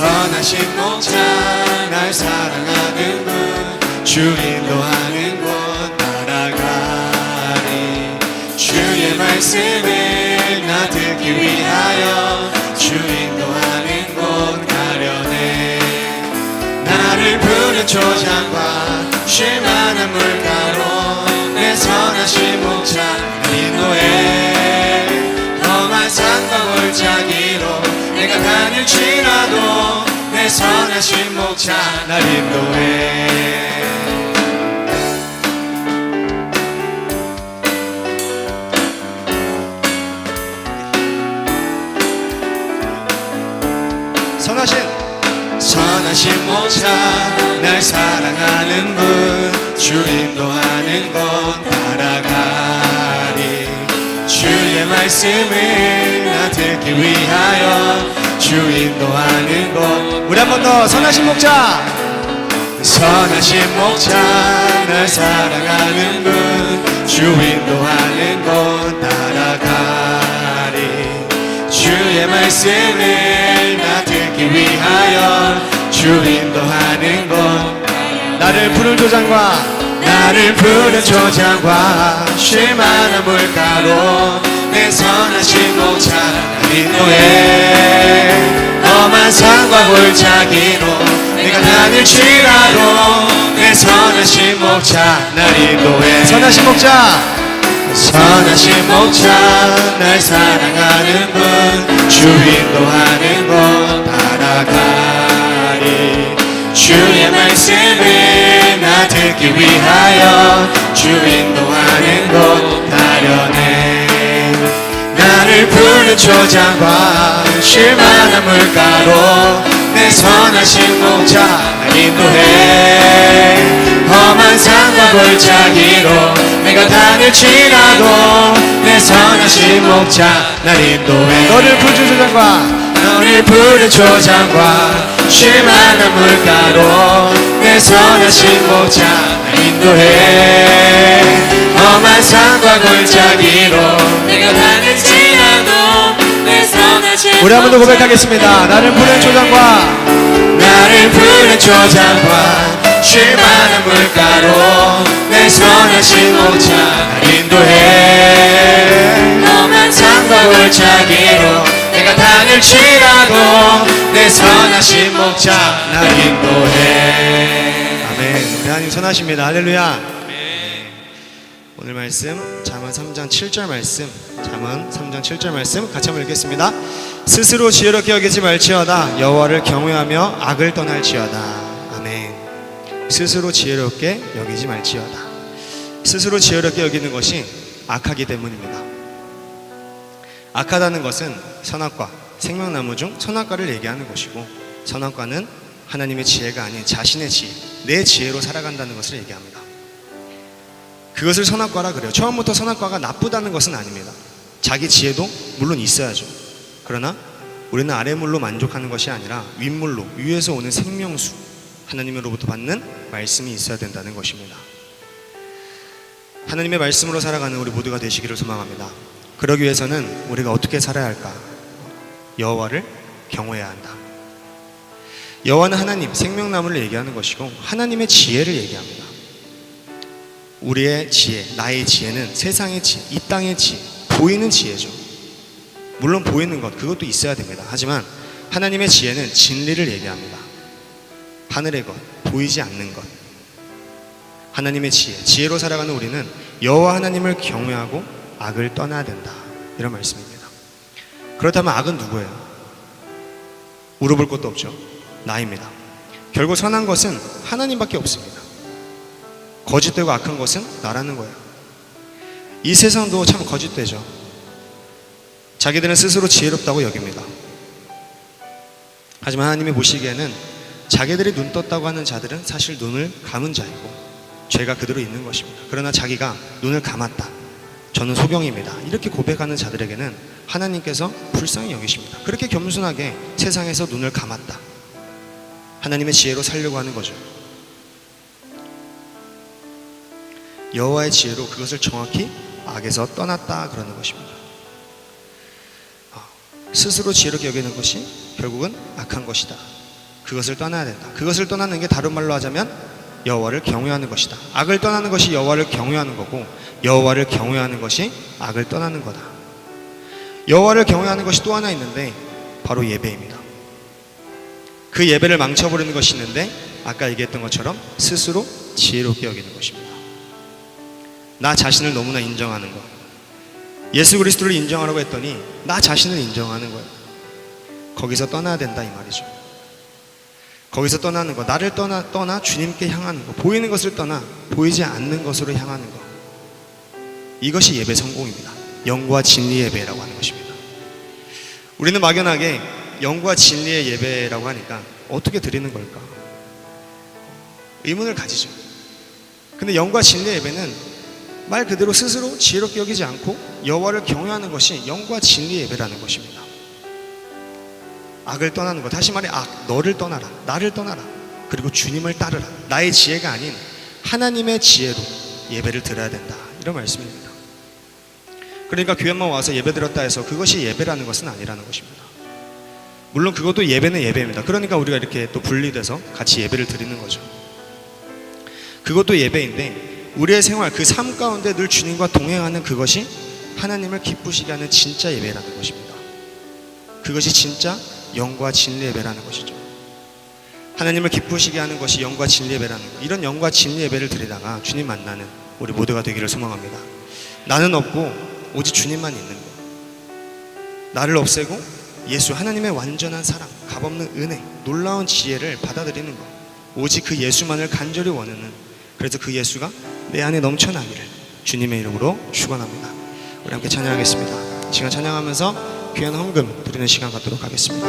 선하신 목자 날 사랑하는 분 주 인도하는 곳 따라가리 주의 말씀을 나 듣기 위하여 주 인도하는 곳 가려네 나를 푸른 초장과 쉴만한 물가로 내 선하신 목자 인도해 험한 산과 골짜기로 내가 다닐지라도 내 선하신 목자 날 인도해 선하신 목자 날 사랑하는 분 주 인도하는 곳 따라가리 주의 말씀을 나 듣기 위하여 주 인도하는 곳 우리 한 번 더 선하신 목자 선하신 목자 날 사랑하는 분 주 인도하는 곳 따라가리 주의 말씀을 나 듣기 위하여 주 인도하는 곳 나를 푸른 초장과 쉴만한 물가로 내 선하신 목자 인도해 험한 산과 골짜기로 내가 다닐지라도 내 선하신 목자 날 인도해 선하신 목자 날 사랑하는 분 주 인도하는 곳 따라가리 주의 말씀을 나 듣기 위하여 주 인도하는 곳 가려네 나를 푸른 초장과 쉴만한 물가로 내 선하신 목자 날 인도해 험한 산과 골짜기로 내가 다닐지라도 내 선하신 목자 날 인도해 너를 푸른 초장과 쉴만한 물가로 내 선하신 목자 날 인도해 험한 산과 골짜기로 내가 다닐지라도 내 선하신 목자 우리 한 번 더 고백하겠습니다. 나를 푸른 초장과 쉴만한 물가로 내 선하신 목자 날 인도해 험한 산과 골짜기로 내가 다닐지라도 내 선하신 목자 날 인도해 아멘. 우리 하나님 선하십니다. 할렐루야. 오늘 말씀 잠언 3장 7절 말씀 잠언 3장 7절 말씀 같이 한번 읽겠습니다. 스스로 지혜롭게 여기지 말지어다 여호와를 경외하며 악을 떠날지어다. 아멘. 스스로 지혜롭게 여기지 말지어다. 스스로 지혜롭게 여기는 것이 악하기 때문입니다. 악하다는 것은 선악과 생명나무 중 선악과를 얘기하는 것이고 선악과는 하나님의 지혜가 아닌 자신의 지혜 내 지혜로 살아간다는 것을 얘기합니다. 그것을 선악과라 그래요. 처음부터 선악과가 나쁘다는 것은 아닙니다. 자기 지혜도 물론 있어야죠. 그러나 우리는 아래물로 만족하는 것이 아니라 윗물로 위에서 오는 생명수 하나님으로부터 받는 말씀이 있어야 된다는 것입니다. 하나님의 말씀으로 살아가는 우리 모두가 되시기를 소망합니다. 그러기 위해서는 우리가 어떻게 살아야 할까? 여호와를 경외해야 한다. 여호와는 하나님, 생명나무를 얘기하는 것이고 하나님의 지혜를 얘기합니다. 우리의 지혜, 나의 지혜는 세상의 지혜, 이 땅의 지혜, 보이는 지혜죠. 물론 보이는 것, 그것도 있어야 됩니다. 하지만 하나님의 지혜는 진리를 얘기합니다. 하늘의 것, 보이지 않는 것. 하나님의 지혜, 지혜로 살아가는 우리는 여호와 하나님을 경외하고 악을 떠나야 된다. 이런 말씀입니다. 그렇다면 악은 누구예요? 물어볼 것도 없죠. 나입니다. 결국 선한 것은 하나님밖에 없습니다. 거짓되고 악한 것은 나라는 거예요. 이 세상도 참 거짓되죠. 자기들은 스스로 지혜롭다고 여깁니다. 하지만 하나님이 보시기에는 자기들이 눈 떴다고 하는 자들은 사실 눈을 감은 자이고 죄가 그대로 있는 것입니다. 그러나 자기가 눈을 감았다, 저는 소경입니다, 이렇게 고백하는 자들에게는 하나님께서 불쌍히 여기십니다. 그렇게 겸손하게 세상에서 눈을 감았다, 하나님의 지혜로 살려고 하는 거죠. 여호와의 지혜로 그것을 정확히 악에서 떠났다 그러는 것입니다. 스스로 지혜롭게 여기는 것이 결국은 악한 것이다. 그것을 떠나야 된다. 그것을 떠나는 게 다른 말로 하자면 여호와를 경외하는 것이다. 악을 떠나는 것이 여호와를 경외하는 거고, 여호와를 경외하는 것이 악을 떠나는 거다. 여호와를 경외하는 것이 또 하나 있는데 바로 예배입니다. 그 예배를 망쳐버리는 것이 있는데 아까 얘기했던 것처럼 스스로 지혜롭게 여기는 것입니다. 나 자신을 너무나 인정하는 것. 예수 그리스도를 인정하라고 했더니 나 자신을 인정하는 거예요. 거기서 떠나야 된다 이 말이죠. 거기서 떠나는 거, 나를 떠나 주님께 향하는 거, 보이는 것을 떠나 보이지 않는 것으로 향하는 거. 이것이 예배 성공입니다. 영과 진리 예배라고 하는 것입니다. 우리는 막연하게 영과 진리의 예배라고 하니까 어떻게 드리는 걸까? 의문을 가지죠. 근데 영과 진리의 예배는 말 그대로 스스로 지혜롭게 여기지 않고 여호와를 경외하는 것이 영과 진리의 예배라는 것입니다. 악을 떠나는 것, 다시 말해 악, 너를 떠나라, 나를 떠나라, 그리고 주님을 따르라. 나의 지혜가 아닌 하나님의 지혜로 예배를 드려야 된다, 이런 말씀입니다. 그러니까 교회만 와서 예배 드렸다 해서 그것이 예배라는 것은 아니라는 것입니다. 물론 그것도 예배는 예배입니다. 그러니까 우리가 이렇게 또 분리돼서 같이 예배를 드리는 거죠. 그것도 예배인데 우리의 생활, 그 삶 가운데 늘 주님과 동행하는 그것이 하나님을 기쁘시게 하는 진짜 예배라는 것입니다. 그것이 진짜 영과 진리 예배라는 것이죠. 하나님을 기쁘시게 하는 것이 영과 진리 예배라는 것. 이런 영과 진리 예배를 드리다가 주님 만나는 우리 모두가 되기를 소망합니다. 나는 없고 오직 주님만 있는 것. 나를 없애고 예수, 하나님의 완전한 사랑, 값없는 은혜, 놀라운 지혜를 받아들이는 것. 오직 그 예수만을 간절히 원하는, 그래서 그 예수가 내 안에 넘쳐나기를 주님의 이름으로 축원합니다. 우리 함께 찬양하겠습니다. 시간 찬양하면서 귀한 헌금 드리는 시간 갖도록 하겠습니다.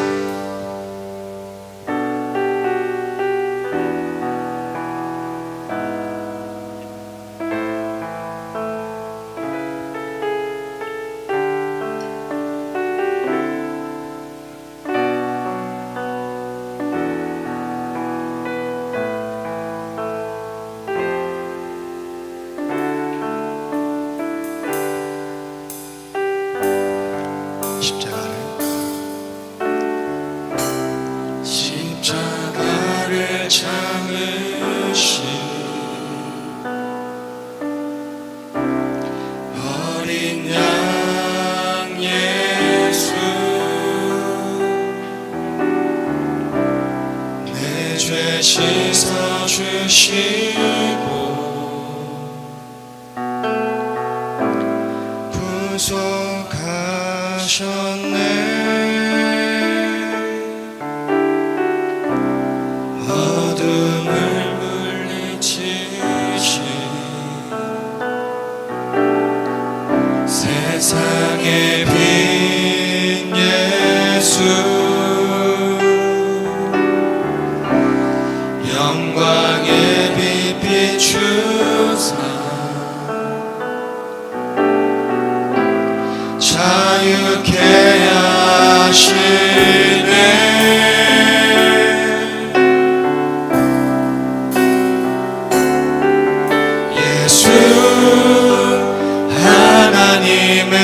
십자가를 참으신 어린 양 예수, 내 죄 씻어주시고 구속하셨네. 어둠을 물리치신 세상의 빛 예수, 영광의 빛 비추사 자유케 하시네. 하나님의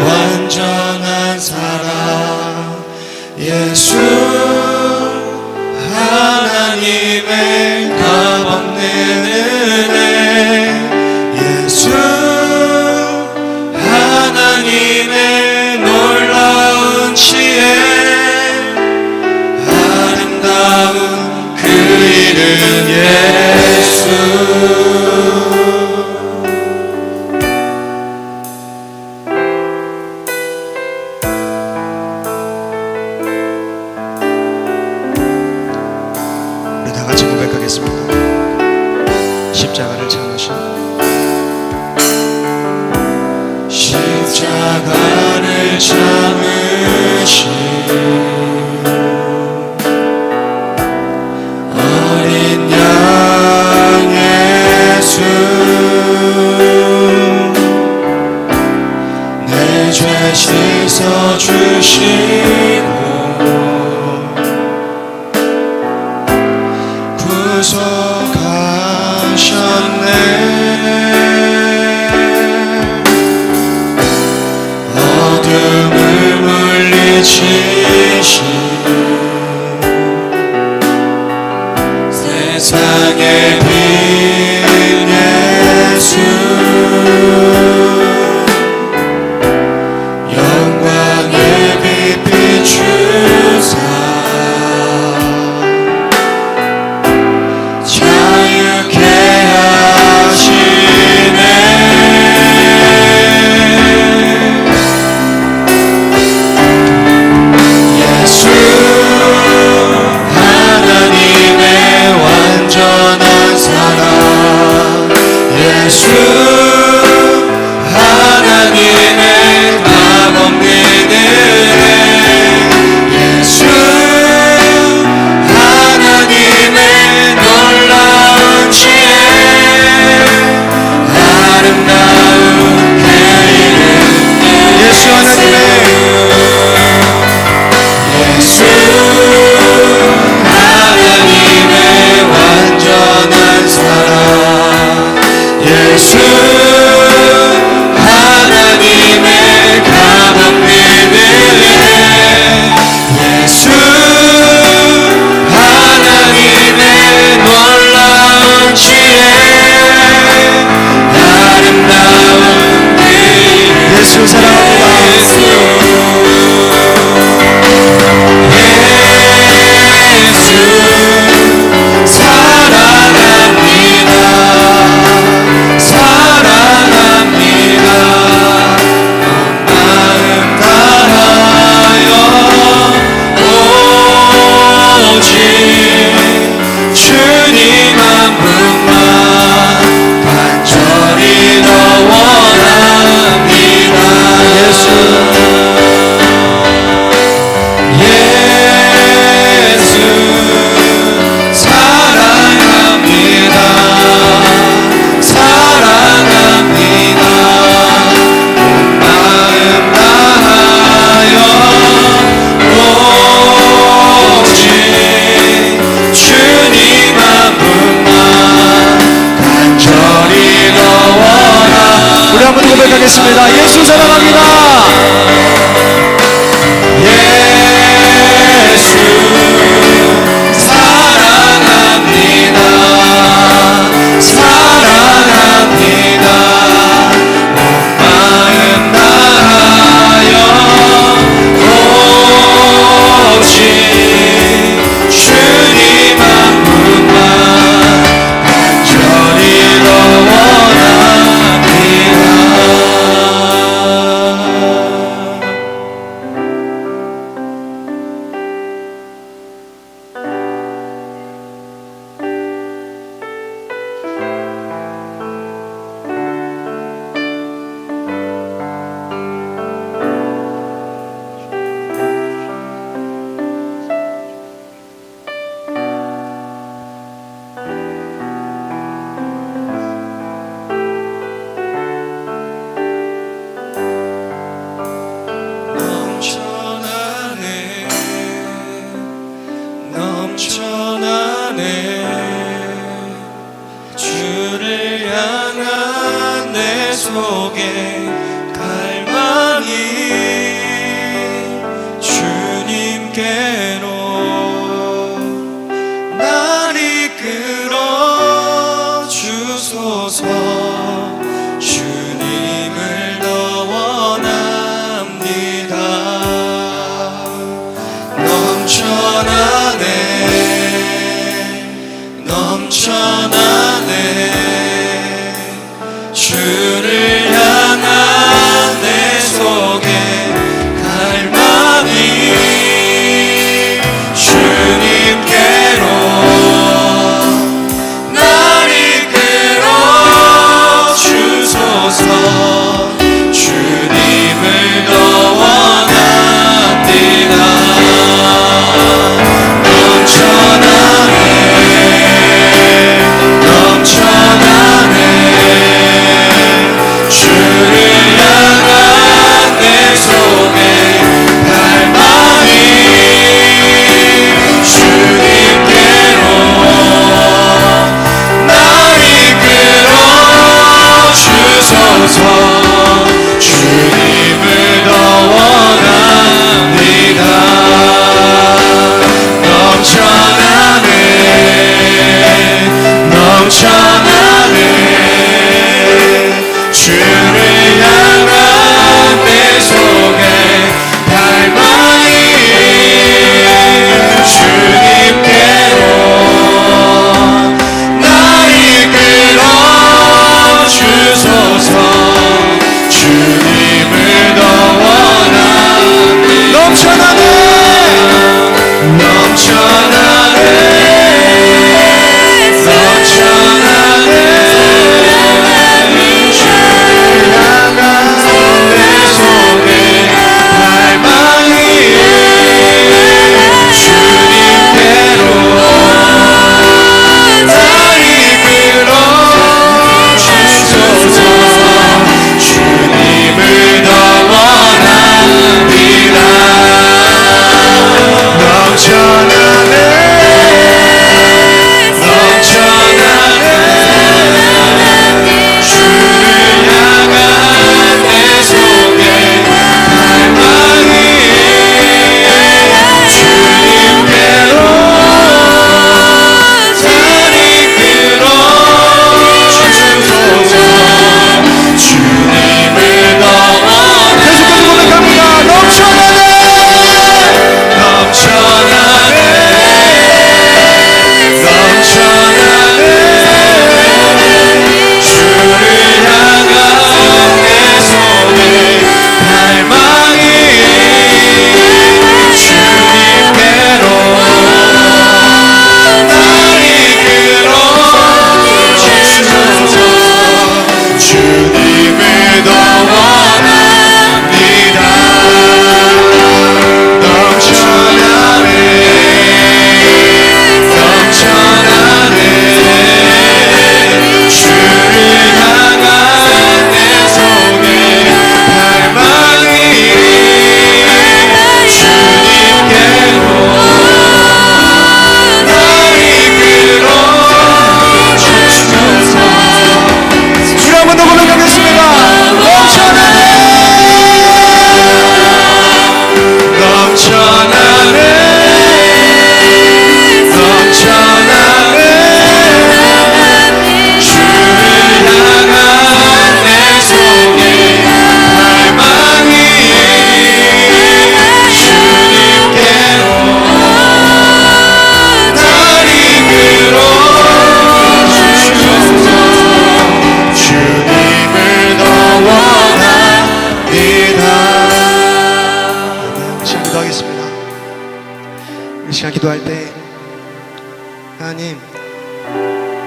완전한 사랑, 예수 하나님의 값없는 은혜, 예수 하나님의 놀라운 지혜, 아름다운 그 이름 예수. 십자가를 참으신, 십자가를 참으신 어린 양 예수, 내 죄 씻어주시고 구속하셨네. 어둠을 물리치신 예수 하나님의 값없는 은혜 예수 하나님의 놀라운 지혜 아름다운 그 이름 예수 하나님의 예수 하나님의 완전한 사랑 예수 하나님의 값없는 은혜 예수 하나님의 놀라운 지혜 아름다운 그 이름 예수 사랑합니다. 우리 한번 고백하겠습니다. 예수 사랑합니다. 예수 사랑합니다. 사랑합니다. 온 마음 다하여 오직 주님 한 분만 간절히 더 원합니다. 넘쳐나네 주를 향한 내 속에 갈망이 주님께로 날 이끌어 주소서 주님을 더 원합니다. 넘쳐나네 주를 향한 내 속에 갈망이 주님께로 날 이끌어 주소서 주님을 더 원합니다. 넘쳐나네 한 번 더 고백하겠습니다. 기도할 때 하나님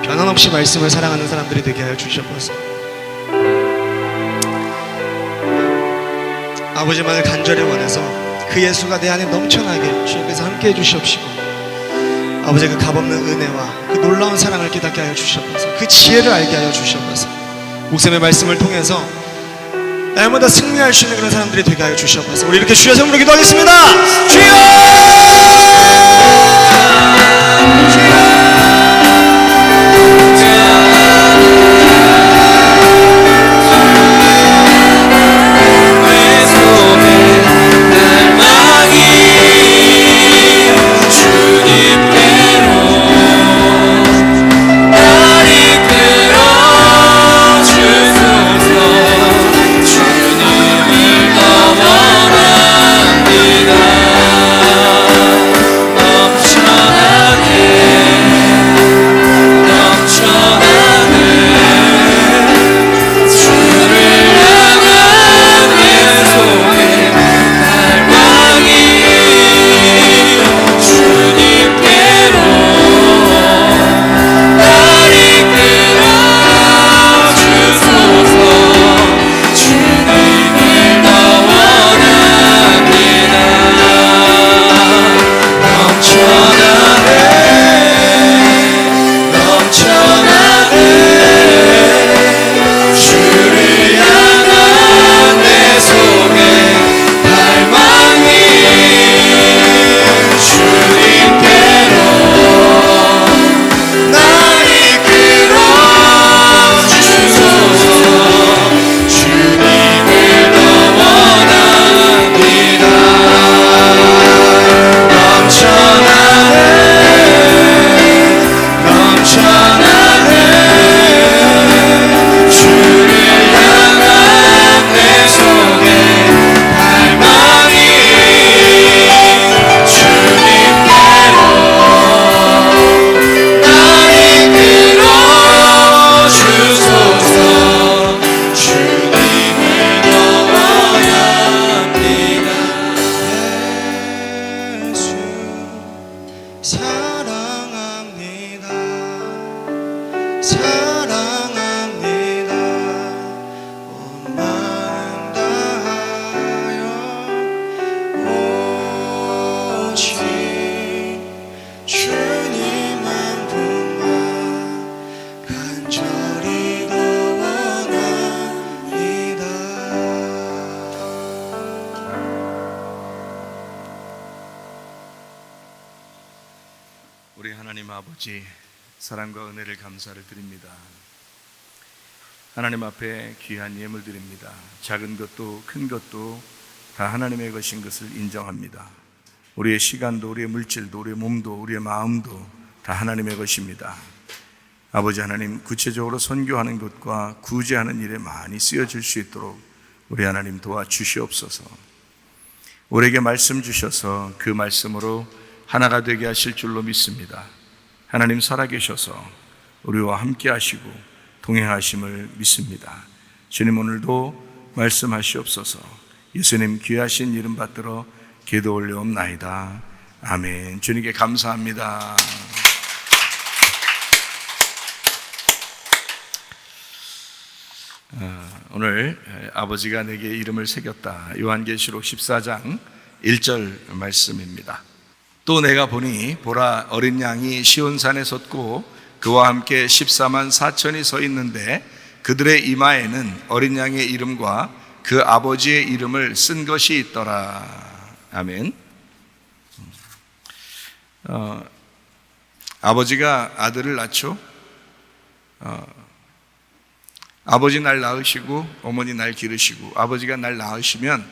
변함없이 말씀을 사랑하는 사람들이 되게 하여 주시옵소서. 아버지만을 간절히 원해서 그 예수가 내 안에 넘쳐나게 주님께서 함께 해주시옵시고, 아버지의 그 값없는 은혜와 그 놀라운 사랑을 깨닫게 하여 주시옵소서. 그 지혜를 알게 하여 주시옵소서. 목숨의 말씀을 통해서 날마다 승리할 수 있는 그런 사람들이 되게 하여 주시옵소서. 우리 이렇게 주여 이름으로 기도하겠습니다. 주여! 우리 하나님 아버지, 사랑과 은혜를 감사를 드립니다. 하나님 앞에 귀한 예물 드립니다. 작은 것도 큰 것도 다 하나님의 것인 것을 인정합니다. 우리의 시간도, 우리의 물질도, 우리의 몸도, 우리의 마음도 다 하나님의 것입니다. 아버지 하나님, 구체적으로 선교하는 것과 구제하는 일에 많이 쓰여질 수 있도록 우리 하나님 도와주시옵소서. 우리에게 말씀 주셔서 그 말씀으로 하나가 되게 하실 줄로 믿습니다. 하나님 살아계셔서 우리와 함께 하시고 동행하심을 믿습니다. 주님, 오늘도 말씀하시옵소서. 예수님 귀하신 이름 받들어 기도 올려옵나이다. 아멘. 주님께 감사합니다. 오늘 아버지가 내게 이름을 새겼다, 요한계시록 14장 1절 말씀입니다. 또 내가 보니 보라, 어린 양이 시온산에 섰고 그와 함께 14만 4천이 서 있는데 그들의 이마에는 어린 양의 이름과 그 아버지의 이름을 쓴 것이 있더라. 아멘. 아버지가 아들을 낳죠. 아버지 날 낳으시고 어머니 날 기르시고 아버지가 날 낳으시면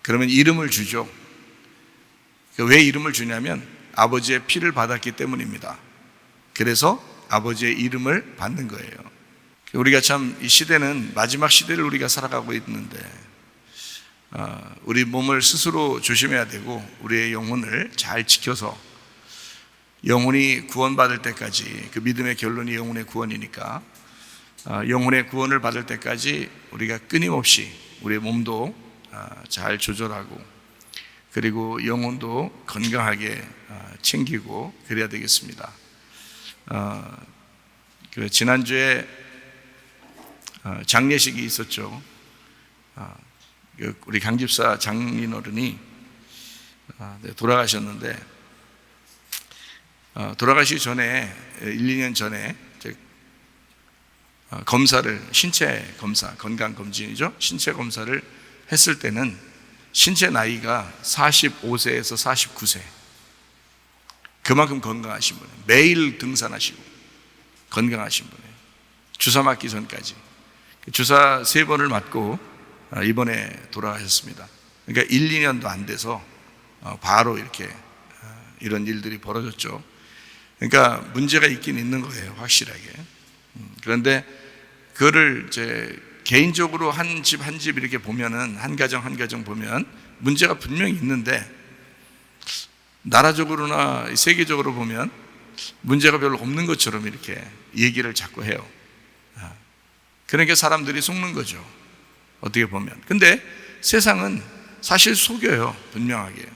그러면 이름을 주죠. 왜 이름을 주냐면 아버지의 피를 받았기 때문입니다. 그래서 아버지의 이름을 받는 거예요. 우리가 참 이 시대는 마지막 시대를 우리가 살아가고 있는데 우리 몸을 스스로 조심해야 되고 우리의 영혼을 잘 지켜서 영혼이 구원받을 때까지, 그 믿음의 결론이 영혼의 구원이니까 영혼의 구원을 받을 때까지 우리가 끊임없이 우리의 몸도 잘 조절하고 그리고 영혼도 건강하게 챙기고 그래야 되겠습니다. 지난주에 장례식이 있었죠. 우리 강집사 장인어른이 돌아가셨는데 돌아가시기 전에 1, 2년 전에 검사를, 신체 검사, 건강검진이죠. 신체 검사를 했을 때는 신체 나이가 45세에서 49세. 그만큼 건강하신 분이에요. 매일 등산하시고 건강하신 분이에요. 주사 맞기 전까지. 주사 3번을 맞고 이번에 돌아가셨습니다. 그러니까 1, 2년도 안 돼서 바로 이렇게 이런 일들이 벌어졌죠. 그러니까 문제가 있긴 있는 거예요, 확실하게. 그런데 그거를 이제 개인적으로 한 집 한 집 이렇게 보면은 한 가정 한 가정 보면 문제가 분명히 있는데 나라적으로나 세계적으로 보면 문제가 별로 없는 것처럼 이렇게 얘기를 자꾸 해요. 그러니까 사람들이 속는 거죠, 어떻게 보면. 근데 세상은 사실 속여요, 분명하게.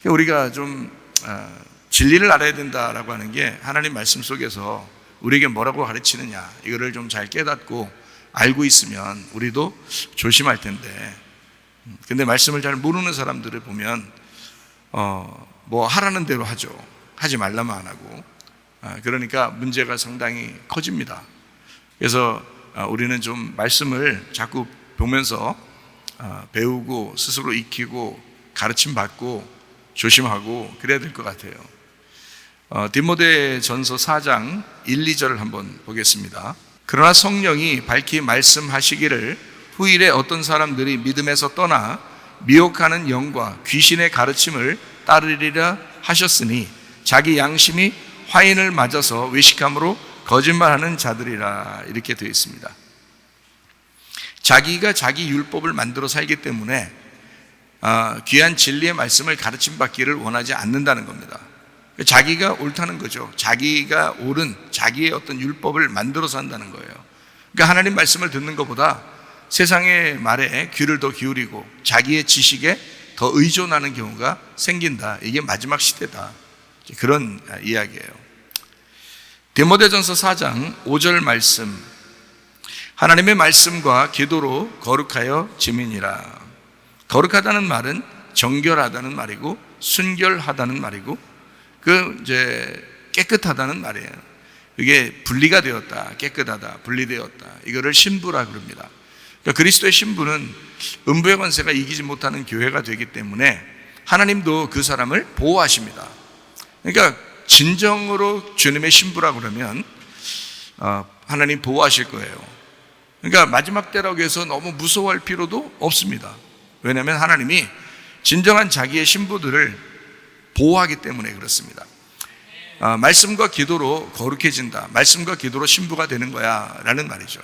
우리가 좀 진리를 알아야 된다라고 하는 게 하나님 말씀 속에서 우리에게 뭐라고 가르치느냐, 이거를 좀 잘 깨닫고 알고 있으면 우리도 조심할 텐데, 근데 말씀을 잘 모르는 사람들을 보면 뭐 하라는 대로 하죠. 하지 말라면 안 하고. 그러니까 문제가 상당히 커집니다. 그래서 우리는 좀 말씀을 자꾸 보면서 배우고 스스로 익히고 가르침 받고 조심하고 그래야 될 것 같아요. 디모데전서 4장 1, 2절을 한번 보겠습니다. 그러나 성령이 밝히 말씀하시기를 후일에 어떤 사람들이 믿음에서 떠나 미혹하는 영과 귀신의 가르침을 따르리라 하셨으니 자기 양심이 화인을 맞아서 외식함으로 거짓말하는 자들이라, 이렇게 되어 있습니다. 자기가 자기 율법을 만들어 살기 때문에 귀한 진리의 말씀을 가르침 받기를 원하지 않는다는 겁니다. 자기가 옳다는 거죠. 자기가 옳은 자기의 어떤 율법을 만들어서 한다는 거예요. 그러니까 하나님 말씀을 듣는 것보다 세상의 말에 귀를 더 기울이고 자기의 지식에 더 의존하는 경우가 생긴다. 이게 마지막 시대다. 그런 이야기예요. 디모데전서 4장 5절 말씀, 하나님의 말씀과 기도로 거룩하여 지민이라. 거룩하다는 말은 정결하다는 말이고 순결하다는 말이고 이제 깨끗하다는 말이에요. 이게 분리가 되었다, 깨끗하다, 분리되었다. 이거를 신부라 그럽니다. 그러니까 그리스도의 신부는 음부의 권세가 이기지 못하는 교회가 되기 때문에 하나님도 그 사람을 보호하십니다. 그러니까 진정으로 주님의 신부라 그러면 하나님 보호하실 거예요. 그러니까 마지막 때라고 해서 너무 무서워할 필요도 없습니다. 왜냐하면 하나님이 진정한 자기의 신부들을 보호하기 때문에 그렇습니다. 말씀과 기도로 거룩해진다, 말씀과 기도로 신부가 되는 거야 라는 말이죠.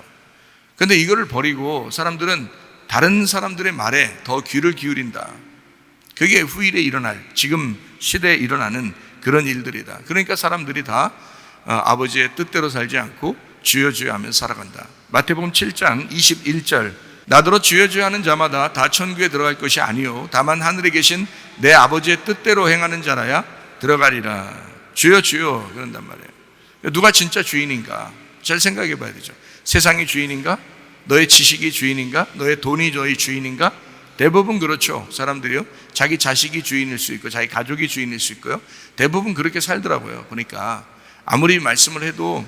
그런데 이거를 버리고 사람들은 다른 사람들의 말에 더 귀를 기울인다. 그게 후일에 일어날, 지금 시대에 일어나는 그런 일들이다. 그러니까 사람들이 다 아버지의 뜻대로 살지 않고 주여 주여 하면서 살아간다. 마태복음 7장 21절, 나더러 주여 주여 하는 자마다 다 천국에 들어갈 것이 아니요 다만 하늘에 계신 내 아버지의 뜻대로 행하는 자라야 들어가리라. 주여 주여 그런단 말이에요. 누가 진짜 주인인가 잘 생각해 봐야 되죠. 세상이 주인인가? 너의 지식이 주인인가? 너의 돈이 너의 주인인가? 대부분 그렇죠. 사람들이요, 자기 자식이 주인일 수 있고 자기 가족이 주인일 수 있고요. 대부분 그렇게 살더라고요. 보니까 아무리 말씀을 해도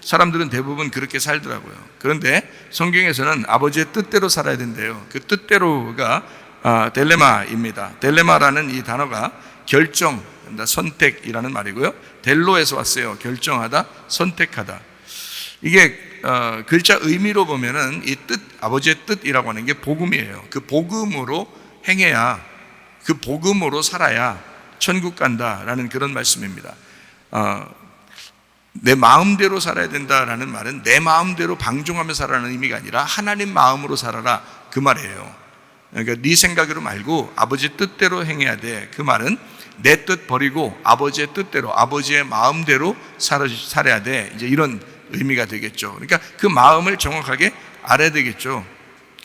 사람들은 대부분 그렇게 살더라고요. 그런데 성경에서는 아버지의 뜻대로 살아야 된대요. 그 뜻대로가 델레마입니다. 델레마라는 이 단어가 결정, 선택이라는 말이고요. 델로에서 왔어요. 결정하다, 선택하다. 이게 글자 의미로 보면은 이 뜻, 아버지의 뜻이라고 하는 게 복음이에요. 그 복음으로 행해야, 그 복음으로 살아야 천국 간다라는 그런 말씀입니다. 내 마음대로 살아야 된다라는 말은 내 마음대로 방종하며 살아라는 의미가 아니라 하나님 마음으로 살아라, 그 말이에요. 그러니까 네 생각으로 말고 아버지 뜻대로 행해야 돼. 그 말은 내 뜻 버리고 아버지의 뜻대로, 아버지의 마음대로 살아야 돼. 이제 이런 의미가 되겠죠. 그러니까 그 마음을 정확하게 알아야 되겠죠.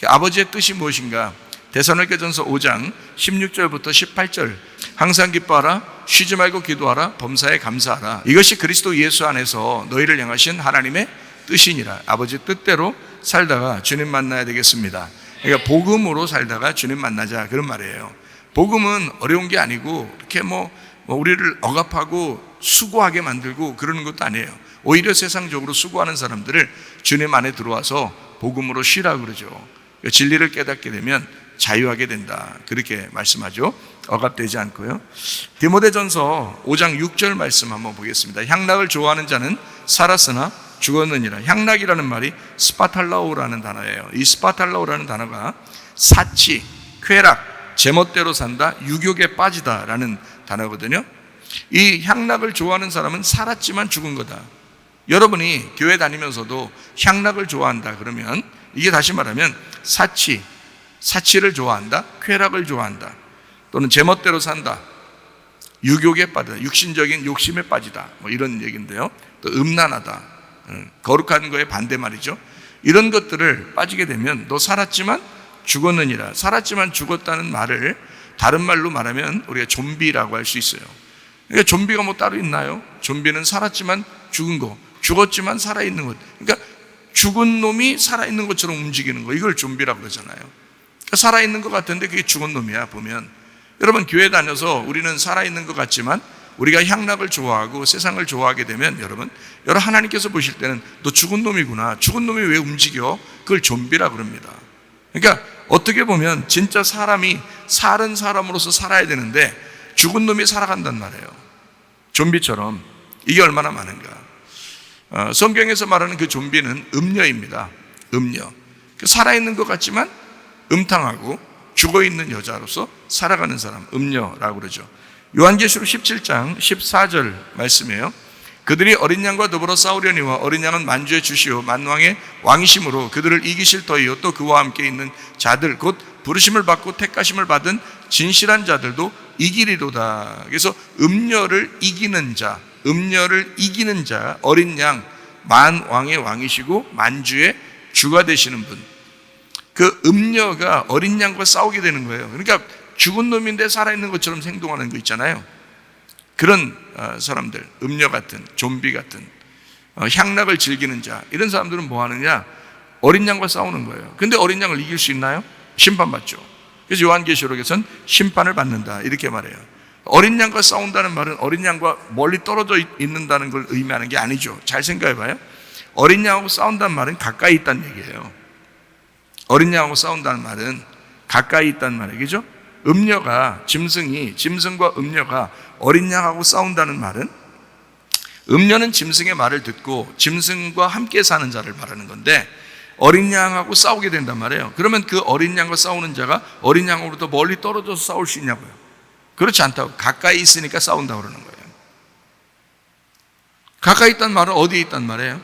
아버지의 뜻이 무엇인가? 데살로니가전서 5장 16절부터 18절, 항상 기뻐하라, 쉬지 말고 기도하라, 범사에 감사하라. 이것이 그리스도 예수 안에서 너희를 향하신 하나님의 뜻이니라. 아버지 뜻대로 살다가 주님 만나야 되겠습니다. 그러니까 복음으로 살다가 주님 만나자, 그런 말이에요. 복음은 어려운 게 아니고 이렇게 뭐 우리를 억압하고 수고하게 만들고 그러는 것도 아니에요. 오히려 세상적으로 수고하는 사람들을 주님 안에 들어와서 복음으로 쉬라 그러죠. 진리를 깨닫게 되면 자유하게 된다, 그렇게 말씀하죠. 억압되지 않고요. 디모데전서 5장 6절 말씀 한번 보겠습니다. 향락을 좋아하는 자는 살았으나 죽었느니라. 향락이라는 말이 스파탈라오라는 단어예요. 이 스파탈라오라는 단어가 사치, 쾌락, 제멋대로 산다, 유욕에 빠지다라는 단어거든요. 이 향락을 좋아하는 사람은 살았지만 죽은 거다. 여러분이 교회 다니면서도 향락을 좋아한다 그러면, 이게 다시 말하면 사치를 좋아한다, 쾌락을 좋아한다, 또는 제멋대로 산다, 유욕에 빠지다, 육신적인 욕심에 빠지다, 뭐 이런 얘기인데요. 또 음란하다, 거룩한 거에 반대 말이죠. 이런 것들을 빠지게 되면 너 살았지만 죽었느니라. 살았지만 죽었다는 말을 다른 말로 말하면 우리가 좀비라고 할 수 있어요. 그러니까 좀비가 뭐 따로 있나요? 좀비는 살았지만 죽은 거, 죽었지만 살아있는 것. 그러니까 죽은 놈이 살아있는 것처럼 움직이는 거, 이걸 좀비라고 그러잖아요. 그러니까 살아있는 것 같은데 그게 죽은 놈이야, 보면. 여러분, 교회 다녀서 우리는 살아있는 것 같지만 우리가 향락을 좋아하고 세상을 좋아하게 되면 여러분 하나님께서 보실 때는 너 죽은 놈이구나, 죽은 놈이 왜 움직여? 그걸 좀비라 그럽니다. 그러니까 어떻게 보면 진짜 사람이 살은 사람으로서 살아야 되는데 죽은 놈이 살아간단 말이에요. 좀비처럼. 이게 얼마나 많은가. 성경에서 말하는 그 좀비는 음녀입니다. 음녀. 살아있는 것 같지만 음탕하고 죽어있는 여자로서 살아가는 사람, 음녀라고 그러죠. 요한계시록 17장 14절 말씀이에요. 그들이 어린 양과 더불어 싸우려니와 어린 양은 만주의 주시오 만왕의 왕이심으로 그들을 이기실 터이요 또 그와 함께 있는 자들 곧 부르심을 받고 택하심을 받은 진실한 자들도 이기리로다. 그래서 음녀를 이기는 자, 어린 양, 만왕의 왕이시고 만주의 주가 되시는 분, 그 음녀가 어린 양과 싸우게 되는 거예요. 그러니까 죽은 놈인데 살아있는 것처럼 행동하는 거 있잖아요. 그런 사람들, 음녀 같은, 좀비 같은, 향락을 즐기는 자, 이런 사람들은 뭐 하느냐? 어린 양과 싸우는 거예요. 근데 어린 양을 이길 수 있나요? 심판받죠. 그래서 요한계시록에서는 심판을 받는다, 이렇게 말해요. 어린 양과 싸운다는 말은 어린 양과 멀리 떨어져 있는다는 걸 의미하는 게 아니죠. 잘 생각해 봐요. 어린 양하고 싸운다는 말은 가까이 있다는 얘기예요. 어린 양하고 싸운다는 말은 가까이 있다는 말이죠. 짐승과 음녀가 어린 양하고 싸운다는 말은, 음녀는 짐승의 말을 듣고 짐승과 함께 사는 자를 말하는 건데 어린 양하고 싸우게 된단 말이에요. 그러면 그 어린 양과 싸우는 자가 어린 양으로부터 멀리 떨어져서 싸울 수 있냐고요? 그렇지 않다고. 가까이 있으니까 싸운다고 그러는 거예요. 가까이 있다는 말은 어디에 있단 말이에요?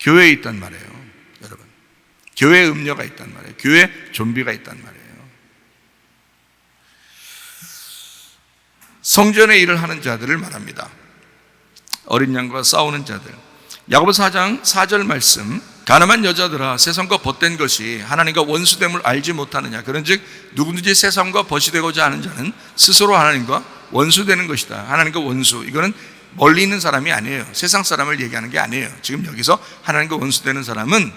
교회에 있단 말이에요. 여러분, 교회에 음녀가 있단 말이에요. 교회에 좀비가 있단 말이에요. 성전의 일을 하는 자들을 말합니다. 어린 양과 싸우는 자들. 야고보서 4장 4절 말씀, 가늠한 여자들아 세상과 벗된 것이 하나님과 원수됨을 알지 못하느냐. 그런즉 누구든지 세상과 벗이 되고자 하는 자는 스스로 하나님과 원수되는 것이다. 하나님과 원수, 이거는 멀리 있는 사람이 아니에요. 세상 사람을 얘기하는 게 아니에요. 지금 여기서 하나님과 원수되는 사람은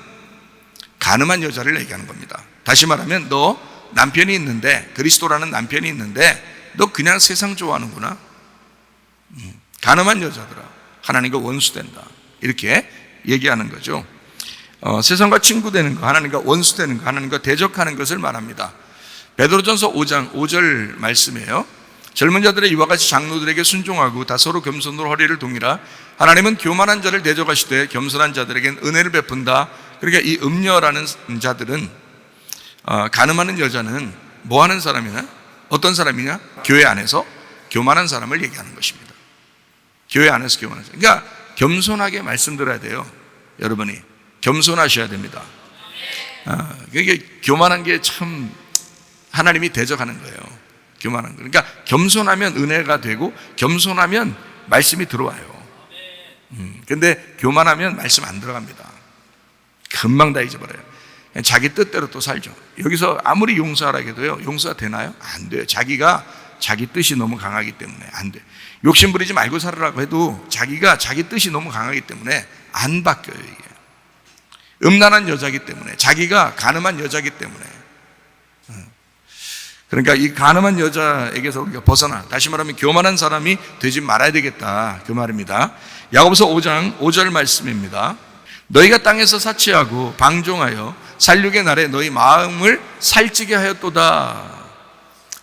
가늠한 여자를 얘기하는 겁니다. 다시 말하면 너 남편이 있는데, 그리스도라는 남편이 있는데 너 그냥 세상 좋아하는구나. 가늠한 여자들아 하나님과 원수된다, 이렇게 얘기하는 거죠. 세상과 친구되는 거, 하나님과 원수되는 거, 하나님과 대적하는 것을 말합니다. 베드로전서 5장 5절 말씀이에요. 젊은 자들의 이와 같이 장로들에게 순종하고 다 서로 겸손으로 허리를 동이라. 하나님은 교만한 자를 대적하시되 겸손한 자들에겐 은혜를 베푼다. 그러니까 이 음녀라는 자들은 간음하는 여자는 뭐 하는 사람이냐? 어떤 사람이냐? 교회 안에서 교만한 사람을 얘기하는 것입니다. 교회 안에서 교만한 사람. 그러니까 겸손하게 말씀드려야 돼요. 여러분이 겸손하셔야 됩니다. 그게 교만한 게 참 하나님이 대적하는 거예요. 교만한 거. 그러니까 겸손하면 은혜가 되고 겸손하면 말씀이 들어와요. 근데 교만하면 말씀 안 들어갑니다. 금방 다 잊어버려요. 자기 뜻대로 또 살죠. 여기서 아무리 용서하라 해도요, 용서가 되나요? 안 돼요. 자기가 자기 뜻이 너무 강하기 때문에 안 돼. 욕심 부리지 말고 살으라고 해도 자기가 자기 뜻이 너무 강하기 때문에 안 바뀌어요, 이게. 음란한 여자기 때문에, 자기가 간음한 여자기 때문에. 그러니까 이 간음한 여자에게서 우리가 벗어나, 다시 말하면 교만한 사람이 되지 말아야 되겠다, 그 말입니다. 야고보서 5장 5절 말씀입니다. 너희가 땅에서 사치하고 방종하여 살육의 날에 너희 마음을 살찌게 하였도다.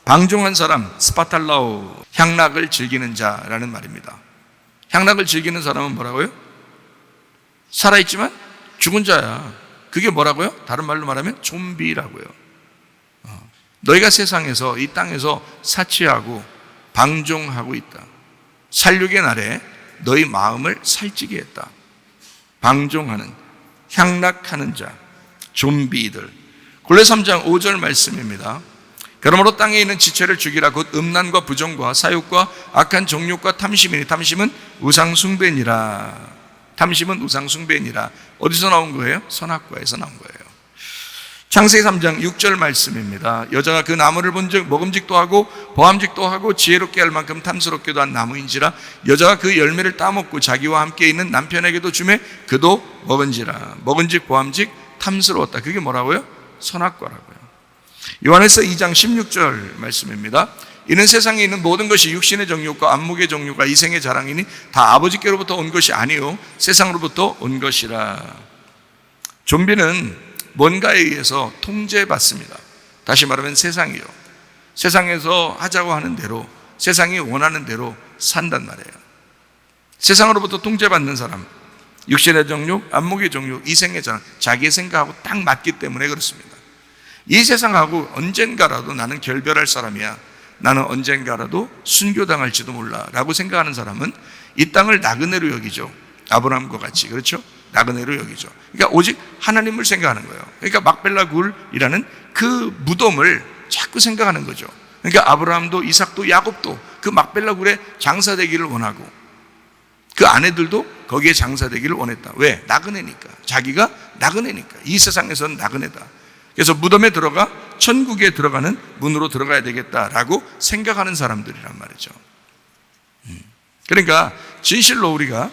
방종한 사람, 스파탈라오, 향락을 즐기는 자라는 말입니다. 향락을 즐기는 사람은 뭐라고요? 살아있지만 죽은 자야. 그게 뭐라고요? 다른 말로 말하면 좀비라고요. 너희가 세상에서, 이 땅에서 사치하고 방종하고 있다. 살육의 날에 너희 마음을 살찌게 했다. 방종하는, 향락하는 자, 좀비들. 골로새 3장 5절 말씀입니다. 그러므로 땅에 있는 지체를 죽이라. 곧 음란과 부정과 사욕과 악한 정욕과 탐심이니, 탐심은 우상숭배니라. 탐심은 우상숭배니라. 어디서 나온 거예요? 선악과에서 나온 거예요. 창세기 3장 6절 말씀입니다. 여자가 그 나무를 본즉 먹음직도 하고 보암직도 하고 지혜롭게 할 만큼 탐스럽게도 한 나무인지라. 여자가 그 열매를 따먹고 자기와 함께 있는 남편에게도 주매 그도 먹은지라. 먹은즉 보암직 탐스러웠다. 그게 뭐라고요? 선악과라고요. 요한에서 2장 16절 말씀입니다. 이는 세상에 있는 모든 것이 육신의 정욕과 안목의 정욕과 이생의 자랑이니 다 아버지께로부터 온 것이 아니요 세상으로부터 온 것이라. 좀비는 뭔가에 의해서 통제받습니다. 다시 말하면 세상이요. 세상에서 하자고 하는 대로, 세상이 원하는 대로 산단 말이에요. 세상으로부터 통제받는 사람, 육신의 정욕, 안목의 정욕, 이생의 자랑, 자기의 생각하고 딱 맞기 때문에 그렇습니다. 이 세상하고 언젠가라도 나는 결별할 사람이야, 나는 언젠가라도 순교당할지도 몰라 라고 생각하는 사람은 이 땅을 나그네로 여기죠. 아브라함과 같이. 그렇죠? 나그네로 여기죠. 그러니까 오직 하나님을 생각하는 거예요. 그러니까 막벨라 굴이라는 그 무덤을 자꾸 생각하는 거죠. 그러니까 아브라함도 이삭도 야곱도 그 막벨라 굴에 장사되기를 원하고 그 아내들도 거기에 장사되기를 원했다. 왜? 나그네니까. 자기가 나그네니까. 이 세상에서는 나그네다. 그래서 무덤에 들어가 천국에 들어가는 문으로 들어가야 되겠다라고 생각하는 사람들이란 말이죠. 그러니까 진실로 우리가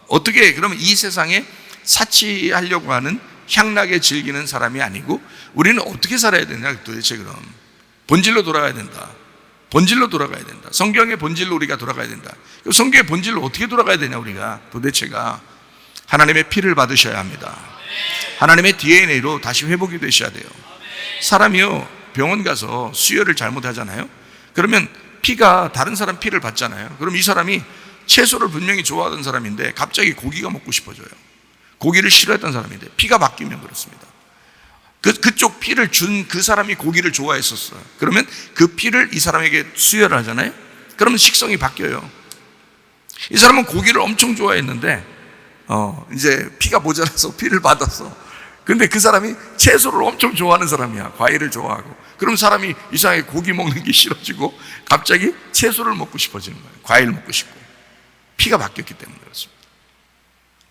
어떻게 그러면 이 세상에 사치하려고 하는 향락에 즐기는 사람이 아니고 우리는 어떻게 살아야 되냐 도대체. 그럼 본질로 돌아가야 된다. 본질로 돌아가야 된다. 성경의 본질로 우리가 돌아가야 된다. 그럼 성경의 본질로 어떻게 돌아가야 되냐 우리가 도대체가. 하나님의 피를 받으셔야 합니다. 하나님의 DNA로 다시 회복이 되셔야 돼요. 사람이요 병원 가서 수혈을 잘못하잖아요. 그러면 피가 다른 사람 피를 받잖아요. 그럼 이 사람이 채소를 분명히 좋아하던 사람인데 갑자기 고기가 먹고 싶어져요. 고기를 싫어했던 사람인데 피가 바뀌면 그렇습니다. 그쪽 피를 준 그 사람이 고기를 좋아했었어요. 그러면 그 피를 이 사람에게 수혈을 하잖아요. 그러면 식성이 바뀌어요. 이 사람은 고기를 엄청 좋아했는데 이제 피가 모자라서 피를 받았어. 근데 그 사람이 채소를 엄청 좋아하는 사람이야. 과일을 좋아하고. 그럼 사람이 이상하게 고기 먹는 게 싫어지고 갑자기 채소를 먹고 싶어지는 거예요. 과일 먹고 싶고. 피가 바뀌었기 때문에 그렇습니다.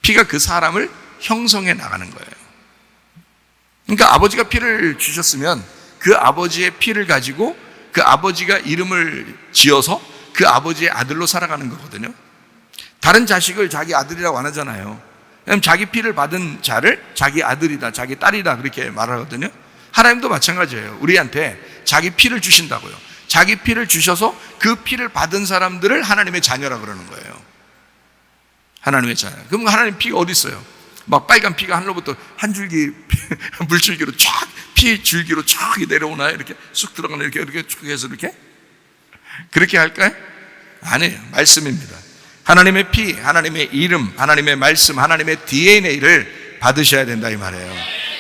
피가 그 사람을 형성해 나가는 거예요. 그러니까 아버지가 피를 주셨으면 그 아버지의 피를 가지고 그 아버지가 이름을 지어서 그 아버지의 아들로 살아가는 거거든요. 다른 자식을 자기 아들이라고 안 하잖아요. 왜냐하면 자기 피를 받은 자를 자기 아들이다, 자기 딸이다 그렇게 말하거든요. 하나님도 마찬가지예요. 우리한테 자기 피를 주신다고요. 자기 피를 주셔서 그 피를 받은 사람들을 하나님의 자녀라 그러는 거예요. 하나님의 자녀. 그럼 하나님 피가 어디 있어요? 막 빨간 피가 하늘로부터 한 줄기 물줄기로 쫙 피 줄기로 쫙 내려오나요? 이렇게 쑥 들어가나 이렇게 쭉 해서 이렇게 그렇게 할까요? 아니에요. 말씀입니다. 하나님의 피, 하나님의 이름, 하나님의 말씀, 하나님의 DNA를 받으셔야 된다 이 말이에요.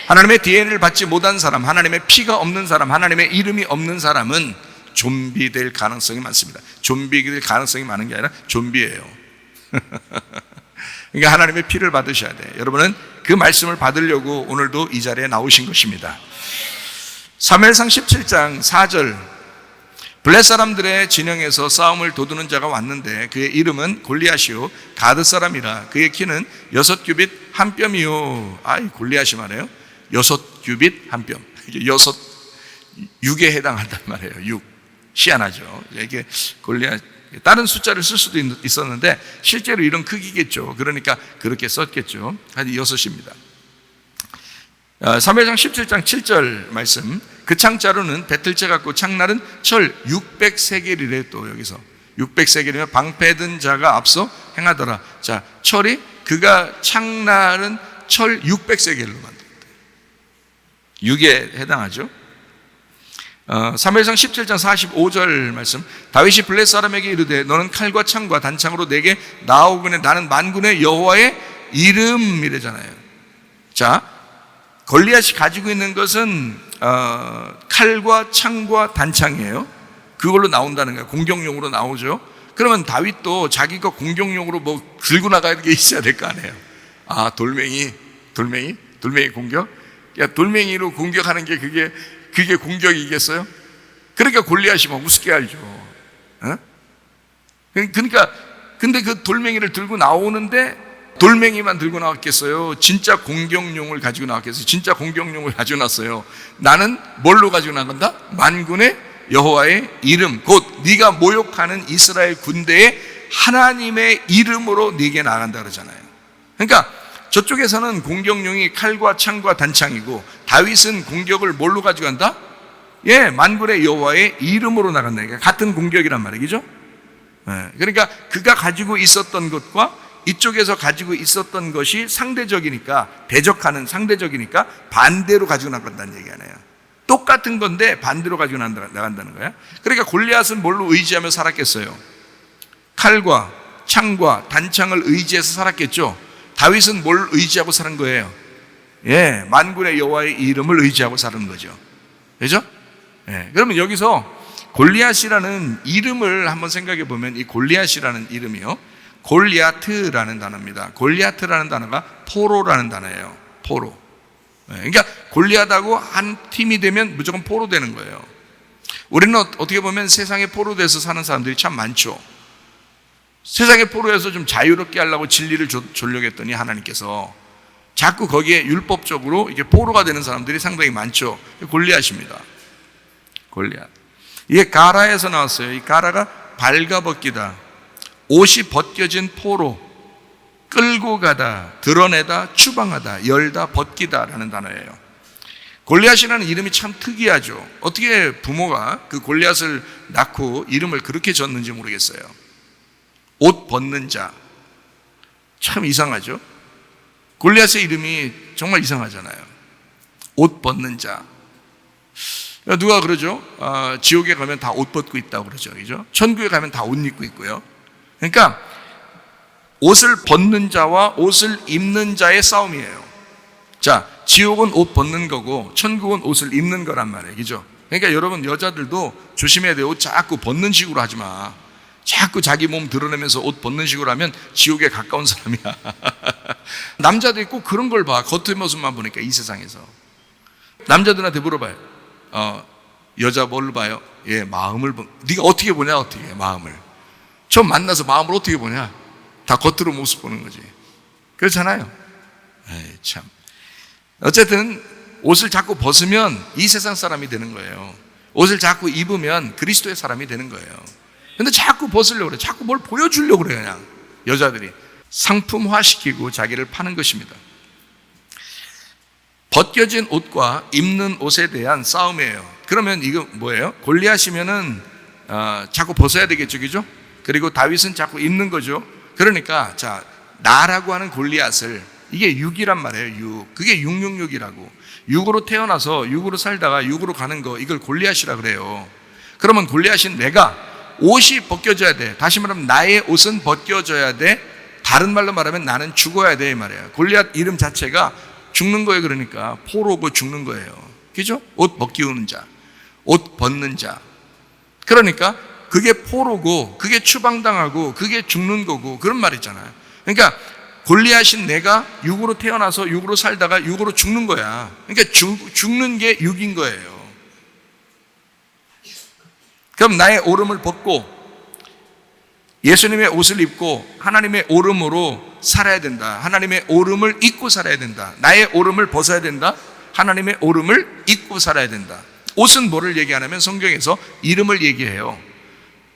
하나님의 DNA를 받지 못한 사람, 하나님의 피가 없는 사람, 하나님의 이름이 없는 사람은 좀비 될 가능성이 많습니다. 좀비 될 가능성이 많은 게 아니라 좀비예요. 그러니까 하나님의 피를 받으셔야 돼요. 여러분은 그 말씀을 받으려고 오늘도 이 자리에 나오신 것입니다. 사무엘상 17장 4절, 블레 사람들의 진영에서 싸움을 도두는 자가 왔는데 그의 이름은 골리앗이요 가드 사람이라 그의 키는 6규빗 한 뼘이요. 아이, 골리앗이 말해요. 6규빗 한 뼘. 이게 6에 해당한단 말이에요. 6. 희한하죠. 이게 골리앗, 다른 숫자를 쓸 수도 있었는데 실제로 이런 크기겠죠. 그러니까 그렇게 썼겠죠. 한 6입니다. 사무엘상 17장 7절 말씀, 그 창자루는 배틀째 같고 창날은 철 600세겔이래. 또 여기서 600세겔이면 방패든 자가 앞서 행하더라. 자, 철이, 그가 창날은 철 600세겔로 만들었대. 6에 해당하죠. 사무엘상 17장 45절 말씀, 다윗이 블레 사람에게 이르되 너는 칼과 창과 단창으로 내게 나오거늘 나는 만군의 여호와의 이름이래잖아요. 자, 골리앗이 가지고 있는 것은 칼과 창과 단창이에요. 그걸로 나온다는 거예요. 공격용으로 나오죠. 그러면 다윗도 자기가 공격용으로 뭐 들고 나가는 게 있어야 될 거 아니에요. 아, 돌멩이 공격? 야, 돌멩이로 공격하는 게 그게 공격이겠어요? 그러니까 골리앗이 막 우습게 알죠. 어? 그러니까 근데 그 돌멩이를 들고 나오는데 돌멩이만 들고 나왔겠어요? 진짜 공격용을 가지고 나왔겠어요? 진짜 공격용을 가지고 나왔어요. 나는 뭘로 가지고 나간다? 만군의 여호와의 이름, 곧 네가 모욕하는 이스라엘 군대의 하나님의 이름으로 네게 나간다 그러잖아요. 그러니까 저쪽에서는 공격용이 칼과 창과 단창이고 다윗은 공격을 뭘로 가지고 간다? 예, 만군의 여호와의 이름으로 나간다. 그러니까 같은 공격이란 말이죠. 예, 그러니까 그가 가지고 있었던 것과 이쪽에서 가지고 있었던 것이 상대적이니까, 대적하는 상대적이니까 반대로 가지고 나간다는 얘기 아니에요. 똑같은 건데 반대로 가지고 나간다는 거야. 그러니까 골리앗은 뭘로 의지하며 살았겠어요? 칼과 창과 단창을 의지해서 살았겠죠. 다윗은 뭘 의지하고 사는 거예요? 예, 만군의 여호와의 이름을 의지하고 사는 거죠. 그죠? 예, 그러면 여기서 골리앗이라는 이름을 한번 생각해 보면, 이 골리앗이라는 이름이요, 골리아트라는 단어입니다. 골리아트라는 단어가 포로라는 단어예요. 포로. 그러니까 골리앗하고 한 팀이 되면 무조건 포로 되는 거예요. 우리는 어떻게 보면 세상에 포로 돼서 사는 사람들이 참 많죠. 세상에 포로에서 좀 자유롭게 하려고 진리를 주려고 했더니 하나님께서 자꾸 거기에 율법적으로 이게 포로가 되는 사람들이 상당히 많죠. 골리앗입니다. 골리앗. 이게 가라에서 나왔어요. 이 가라가 발가벗기다, 옷이 벗겨진 포로, 끌고 가다, 드러내다, 추방하다, 열다, 벗기다라는 단어예요. 골리앗이라는 이름이 참 특이하죠. 어떻게 부모가 그 골리앗을 낳고 이름을 그렇게 졌는지 모르겠어요. 옷 벗는 자, 참 이상하죠. 골리앗의 이름이 정말 이상하잖아요. 옷 벗는 자. 누가 그러죠? 지옥에 가면 다 옷 벗고 있다고 그러죠. 그죠? 천국에 가면 다 옷 입고 있고요. 그러니까 옷을 벗는 자와 옷을 입는 자의 싸움이에요. 자, 지옥은 옷 벗는 거고 천국은 옷을 입는 거란 말이에요. 그죠? 그러니까 여러분, 여자들도 조심해야 돼요. 옷 자꾸 벗는 식으로 하지 마. 자꾸 자기 몸 드러내면서 옷 벗는 식으로 하면 지옥에 가까운 사람이야. 남자들이 꼭 그런 걸 봐. 겉의 모습만 보니까, 이 세상에서. 남자들한테 물어봐요. 여자 뭘 봐요? 예, 마음을 네가 어떻게 보냐? 어떻게 마음을 처음 만나서 마음을 어떻게 보냐? 다 겉으로 모습 보는 거지. 그렇잖아요. 에이, 참. 어쨌든 옷을 자꾸 벗으면 이 세상 사람이 되는 거예요. 옷을 자꾸 입으면 그리스도의 사람이 되는 거예요. 근데 자꾸 벗으려고 그래. 자꾸 뭘 보여주려고 그래. 그냥 여자들이 상품화시키고 자기를 파는 것입니다. 벗겨진 옷과 입는 옷에 대한 싸움이에요. 그러면 이거 뭐예요? 골리앗이면은 자꾸 벗어야 되겠죠, 그죠? 그리고 다윗은 자꾸 입는 거죠. 그러니까 자, 나라고 하는 골리앗을, 이게 육이란 말이에요. 육. 그게 666이라고. 육으로 태어나서 육으로 살다가 육으로 가는 거, 이걸 골리앗이라 그래요. 그러면 골리앗인 내가 옷이 벗겨져야 돼. 다시 말하면 나의 옷은 벗겨져야 돼. 다른 말로 말하면 나는 죽어야 돼 이 말이에요. 골리앗 이름 자체가 죽는 거예요. 그러니까 포로고 죽는 거예요. 그죠? 옷 벗기우는 자, 옷 벗는 자. 그러니까 그게 포로고 그게 추방당하고 그게 죽는 거고 그런 말이잖아요. 그러니까 골리앗인 내가 육으로 태어나서 육으로 살다가 육으로 죽는 거야. 그러니까 죽는 게 육인 거예요. 그럼 나의 오름을 벗고 예수님의 옷을 입고 하나님의 오름으로 살아야 된다. 하나님의 오름을 입고 살아야 된다. 나의 오름을 벗어야 된다. 하나님의 오름을 입고 살아야 된다. 옷은 뭐를 얘기하냐면 성경에서 이름을 얘기해요.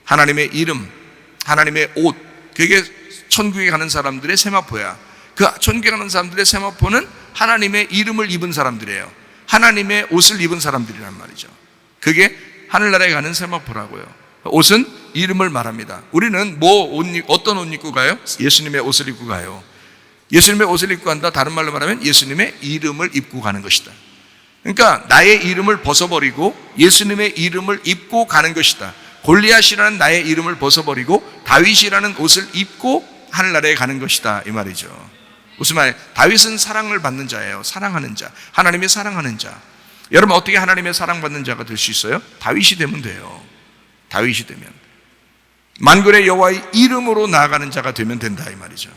하나님의 이름, 하나님의 옷. 그게 천국에 가는 사람들의 세마포야. 그 천국에 가는 사람들의 세마포는 하나님의 이름을 입은 사람들이에요. 하나님의 옷을 입은 사람들이란 말이죠. 그게 하늘나라에 가는 세마포라고요. 옷은 이름을 말합니다. 우리는 어떤 옷 입고 가요? 예수님의 옷을 입고 가요. 예수님의 옷을 입고 간다. 다른 말로 말하면 예수님의 이름을 입고 가는 것이다. 그러니까 나의 이름을 벗어버리고 예수님의 이름을 입고 가는 것이다. 골리앗이라는 나의 이름을 벗어버리고 다윗이라는 옷을 입고 하늘나라에 가는 것이다 이 말이죠. 무슨 말이에요? 다윗은 사랑을 받는 자예요. 사랑하는 자, 하나님이 사랑하는 자. 여러분 어떻게 하나님의 사랑받는 자가 될 수 있어요? 다윗이 되면 돼요. 다윗이 되면 만군의 여호와의 이름으로 나아가는 자가 되면 된다 이 말이죠.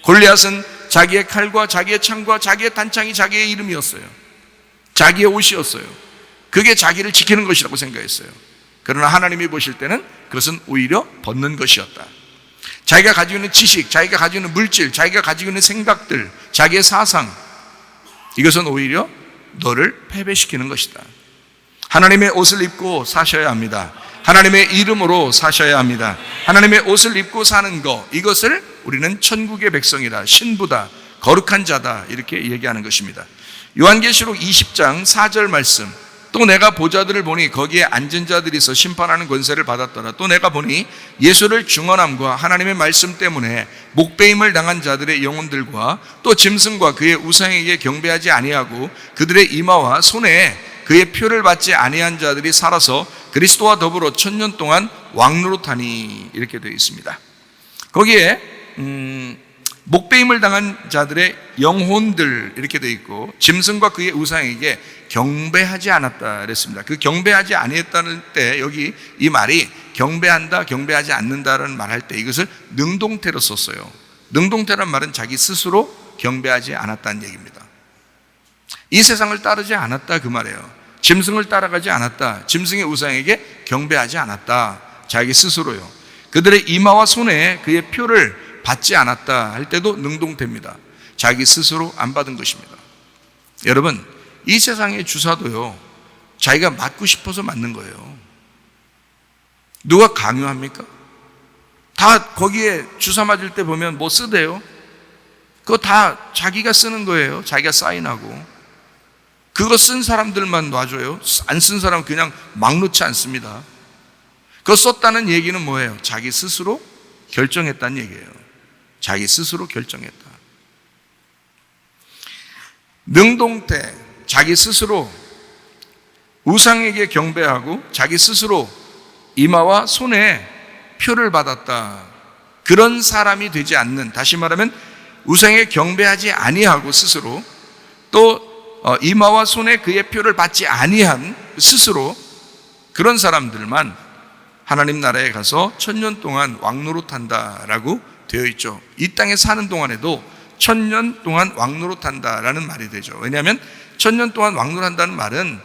골리앗은 자기의 칼과 자기의 창과 자기의 단창이 자기의 이름이었어요. 자기의 옷이었어요. 그게 자기를 지키는 것이라고 생각했어요. 그러나 하나님이 보실 때는 그것은 오히려 벗는 것이었다. 자기가 가지고 있는 지식, 자기가 가지고 있는 물질, 자기가 가지고 있는 생각들, 자기의 사상, 이것은 오히려 너를 패배시키는 것이다. 하나님의 옷을 입고 사셔야 합니다. 하나님의 이름으로 사셔야 합니다. 하나님의 옷을 입고 사는 것, 이것을 우리는 천국의 백성이다, 신부다, 거룩한 자다 이렇게 얘기하는 것입니다. 요한계시록 20장 4절 말씀, 또 내가 보좌들을 보니 거기에 앉은 자들이 있어 심판하는 권세를 받았더라. 또 내가 보니 예수를 증언함과 하나님의 말씀 때문에 목배임을 당한 자들의 영혼들과 또 짐승과 그의 우상에게 경배하지 아니하고 그들의 이마와 손에 그의 표를 받지 아니한 자들이 살아서 그리스도와 더불어 1000년 동안 왕노릇하니 이렇게 되어 있습니다. 거기에 목배임을 당한 자들의 영혼들 이렇게 되어 있고 짐승과 그의 우상에게 경배하지 않았다 그랬습니다. 그 경배하지 아니했다는 때 여기 이 말이 경배한다 경배하지 않는다라는 말할 때 이것을 능동태로 썼어요. 능동태란 말은 자기 스스로 경배하지 않았다는 얘기입니다. 이 세상을 따르지 않았다 그 말이에요. 짐승을 따라가지 않았다. 짐승의 우상에게 경배하지 않았다. 자기 스스로요. 그들의 이마와 손에 그의 표를 받지 않았다 할 때도 능동태입니다. 자기 스스로 안 받은 것입니다. 여러분 이 세상의 주사도요 자기가 맞고 싶어서 맞는 거예요. 누가 강요합니까? 다 거기에 주사 맞을 때 보면 뭐 쓰대요? 그거 다 자기가 쓰는 거예요. 자기가 사인하고. 그거 쓴 사람들만 놔줘요. 안 쓴 사람은 그냥 막 놓지 않습니다. 그거 썼다는 얘기는 뭐예요? 자기 스스로 결정했다는 얘기예요. 자기 스스로 결정했다. 능동태, 자기 스스로 우상에게 경배하고 자기 스스로 이마와 손에 표를 받았다. 그런 사람이 되지 않는, 다시 말하면 우상에 경배하지 아니하고 스스로 또 이마와 손에 그의 표를 받지 아니한 스스로 그런 사람들만 하나님 나라에 가서 1000년 동안 왕노릇한다라고 되어 있죠. 이 땅에 사는 동안에도 1000년 동안 왕노릇한다라는 말이 되죠. 왜냐하면 1000년 동안 왕노릇한다는 말은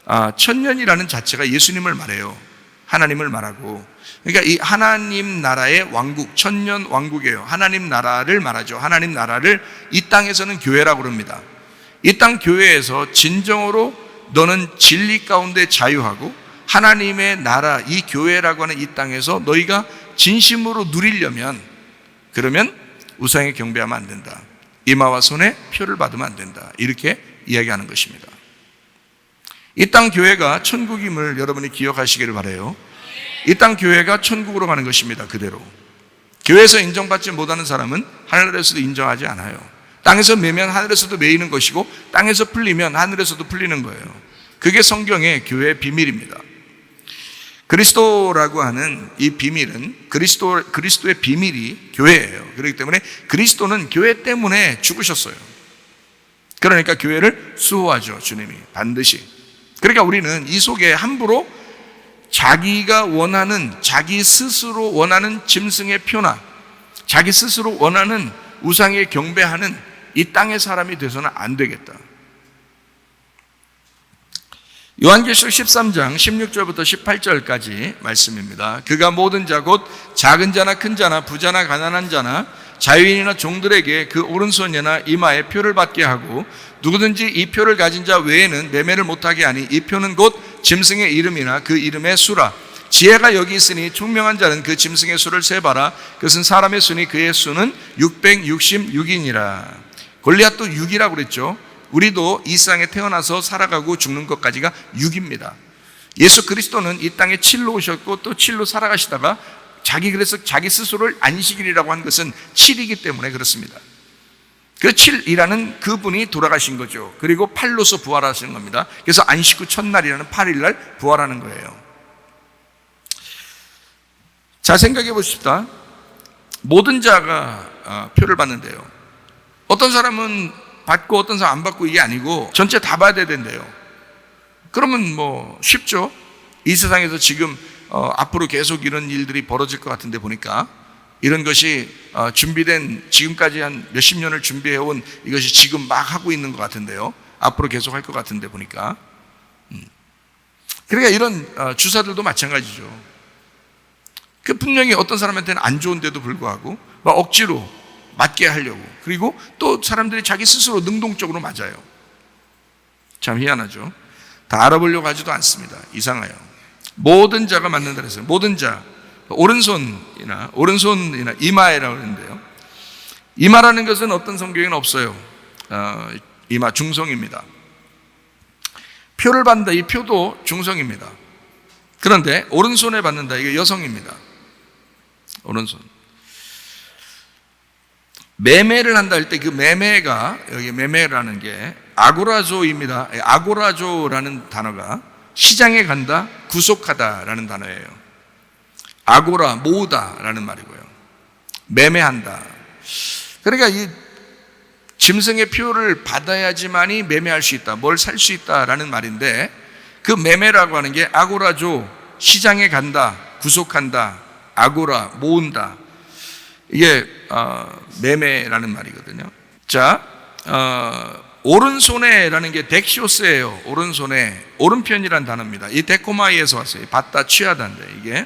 1000년이라는 자체가 예수님을 말해요. 하나님을 말하고, 그러니까 이 하나님 나라의 왕국, 1000년 왕국이에요. 하나님 나라를 말하죠. 하나님 나라를 이 땅에서는 교회라고 그럽니다. 이 땅 교회에서 진정으로 너는 진리 가운데 자유하고 하나님의 나라, 이 교회라고 하는 이 땅에서 너희가 진심으로 누리려면, 그러면 우상에 경배하면 안 된다. 이마와 손에 표를 받으면 안 된다. 이렇게 이야기하는 것입니다. 이 땅 교회가 천국임을 여러분이 기억하시기를 바라요. 이 땅 교회가 천국으로 가는 것입니다. 그대로. 교회에서 인정받지 못하는 사람은 하늘에서도 인정하지 않아요. 땅에서 매면 하늘에서도 매이는 것이고 땅에서 풀리면 하늘에서도 풀리는 거예요. 그게 성경의 교회의 비밀입니다. 그리스도라고 하는 이 비밀은 그리스도의 비밀이 교회예요. 그렇기 때문에 그리스도는 교회 때문에 죽으셨어요. 그러니까 교회를 수호하죠, 주님이 반드시. 그러니까 우리는 이 속에 함부로 자기가 원하는, 자기 스스로 원하는 짐승의 표나 자기 스스로 원하는 우상에 경배하는 이 땅의 사람이 돼서는 안 되겠다. 요한계시록 13장 16절부터 18절까지 말씀입니다. 그가 모든 자 곧 작은 자나 큰 자나 부자나 가난한 자나 자유인이나 종들에게 그 오른손이나 이마에 표를 받게 하고 누구든지 이 표를 가진 자 외에는 매매를 못하게 하니 이 표는 곧 짐승의 이름이나 그 이름의 수라. 지혜가 여기 있으니 총명한 자는 그 짐승의 수를 세봐라. 그것은 사람의 수니 그의 수는 666이니라. 골리앗도 6이라고 그랬죠. 우리도 이 세상에 태어나서 살아가고 죽는 것까지가 6입니다. 예수 그리스도는 이 땅에 7로 오셨고 또 7로 살아가시다가 그래서 자기 스스로를 안식일이라고 한 것은 7이기 때문에 그렇습니다. 그 7이라는 그분이 돌아가신 거죠. 그리고 8로서 부활하시는 겁니다. 그래서 안식 후 첫날이라는 8일날 부활하는 거예요. 자, 생각해 보십시다. 모든 자가 표를 받는데요. 어떤 사람은 받고 어떤 사람 안 받고 이게 아니고 전체 다 받아야 된대요. 그러면 뭐 쉽죠. 이 세상에서 지금 앞으로 계속 이런 일들이 벌어질 것 같은데 보니까 이런 것이 준비된, 지금까지 한 몇십 년을 준비해온 이것이 지금 막 하고 있는 것 같은데요. 앞으로 계속 할 것 같은데 보니까. 그러니까 이런 주사들도 마찬가지죠. 그 분명히 어떤 사람한테는 안 좋은데도 불구하고 막 억지로 맞게 하려고, 그리고 또 사람들이 자기 스스로 능동적으로 맞아요. 참 희한하죠. 다 알아보려고 하지도 않습니다. 이상해요. 모든 자가 맞는다 그랬어요. 모든 자, 오른손이나 이마에라고 하는데요. 이마라는 것은 어떤 성경에는 없어요. 이마 중성입니다. 표를 받는다, 이 표도 중성입니다. 그런데 오른손에 받는다, 이게 여성입니다. 오른손. 매매를 한다 할 때 그 매매가, 여기 매매라는 게 아고라조입니다. 아고라조라는 단어가 시장에 간다, 구속하다라는 단어예요. 아고라, 모으다라는 말이고요. 매매한다. 그러니까 이 짐승의 표를 받아야지만이 매매할 수 있다, 뭘 살 수 있다라는 말인데, 그 매매라고 하는 게 아고라조, 시장에 간다, 구속한다, 아고라, 모은다. 이게 매매라는 말이거든요. 자, 오른손에라는 게 덱시오스예요. 오른손에, 오른편이라는 단어입니다. 이 데코마이에서 왔어요. 받다, 취하다인데 이게.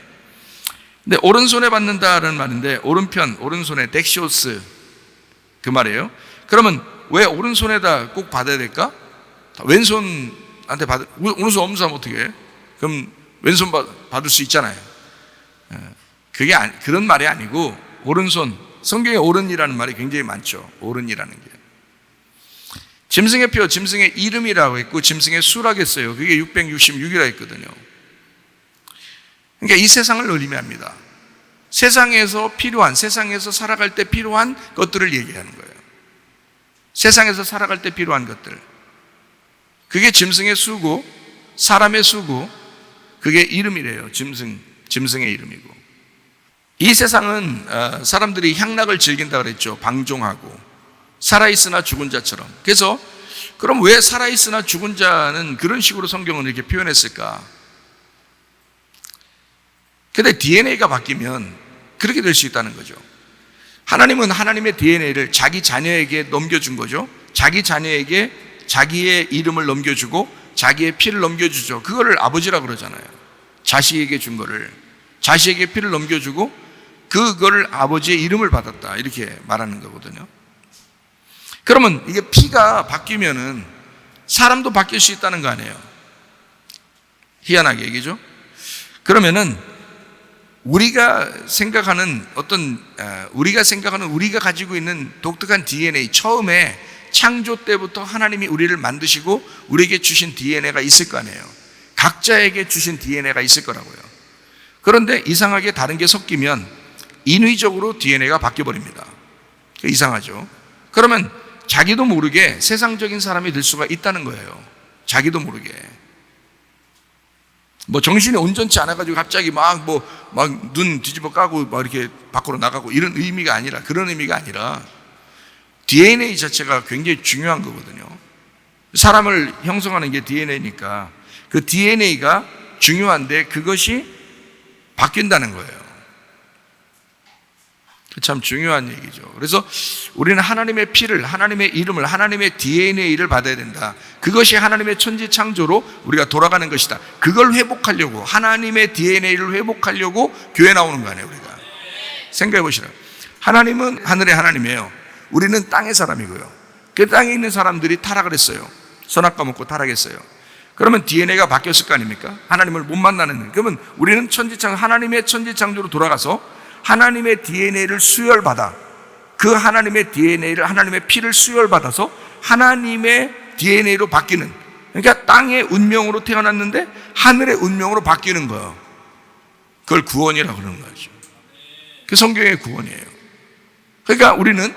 근데 오른손에 받는다라는 말인데, 오른편, 오른손에 덱시오스 그 말이에요. 그러면 왜 오른손에다 꼭 받아야 될까? 왼손한테 오른손 없는 사람 어떻게 해? 그럼 왼손 받을 수 있잖아요. 그게 그런 말이 아니고, 오른손, 성경에 오른이라는 말이 굉장히 많죠. 오른이라는 게. 짐승의 표, 짐승의 이름이라고 했고 짐승의 수라고 했어요. 그게 666이라 했거든요. 그러니까 이 세상을 의미합니다. 세상에서 필요한, 세상에서 살아갈 때 필요한 것들을 얘기하는 거예요. 세상에서 살아갈 때 필요한 것들. 그게 짐승의 수고, 사람의 수고, 그게 이름이래요. 짐승의 이름이고. 이 세상은 사람들이 향락을 즐긴다 그랬죠. 방종하고 살아있으나 죽은 자처럼. 그래서 그럼 왜 살아있으나 죽은 자는 그런 식으로 성경은 이렇게 표현했을까? 근데 DNA가 바뀌면 그렇게 될 수 있다는 거죠. 하나님은 하나님의 DNA를 자기 자녀에게 넘겨준 거죠. 자기 자녀에게 자기의 이름을 넘겨주고 자기의 피를 넘겨주죠. 그거를 아버지라고 그러잖아요. 자식에게 준 거를, 자식에게 피를 넘겨주고 그거를 아버지의 이름을 받았다, 이렇게 말하는 거거든요. 그러면 이게 피가 바뀌면은 사람도 바뀔 수 있다는 거 아니에요. 희한하게 얘기죠. 그러면은 우리가 생각하는 우리가 가지고 있는 독특한 DNA, 처음에 창조 때부터 하나님이 우리를 만드시고 우리에게 주신 DNA가 있을 거 아니에요. 각자에게 주신 DNA가 있을 거라고요. 그런데 이상하게 다른 게 섞이면 인위적으로 DNA가 바뀌어버립니다. 이상하죠. 그러면 자기도 모르게 세상적인 사람이 될 수가 있다는 거예요. 자기도 모르게. 뭐 정신이 온전치 않아가지고 갑자기 막 눈 뒤집어 까고 막 이렇게 밖으로 나가고 이런 의미가 아니라, 그런 의미가 아니라 DNA 자체가 굉장히 중요한 거거든요. 사람을 형성하는 게 DNA니까 그 DNA가 중요한데 그것이 바뀐다는 거예요. 참 중요한 얘기죠. 그래서 우리는 하나님의 피를, 하나님의 이름을, 하나님의 DNA를 받아야 된다. 그것이 하나님의 천지 창조로 우리가 돌아가는 것이다. 그걸 회복하려고, 하나님의 DNA를 회복하려고 교회 나오는 거 아니에요, 우리가. 생각해 보시라. 하나님은 하늘의 하나님이에요. 우리는 땅의 사람이고요. 그 땅에 있는 사람들이 타락을 했어요. 선악과 먹고 타락했어요. 그러면 DNA가 바뀌었을 거 아닙니까? 하나님을 못 만나는. 그러면 우리는 하나님의 천지창조로 돌아가서 하나님의 DNA를 수혈받아, 그 하나님의 DNA를, 하나님의 피를 수혈받아서 하나님의 DNA로 바뀌는, 그러니까 땅의 운명으로 태어났는데 하늘의 운명으로 바뀌는 거예요. 그걸 구원이라고 그러는 거죠. 그 성경의 구원이에요. 그러니까 우리는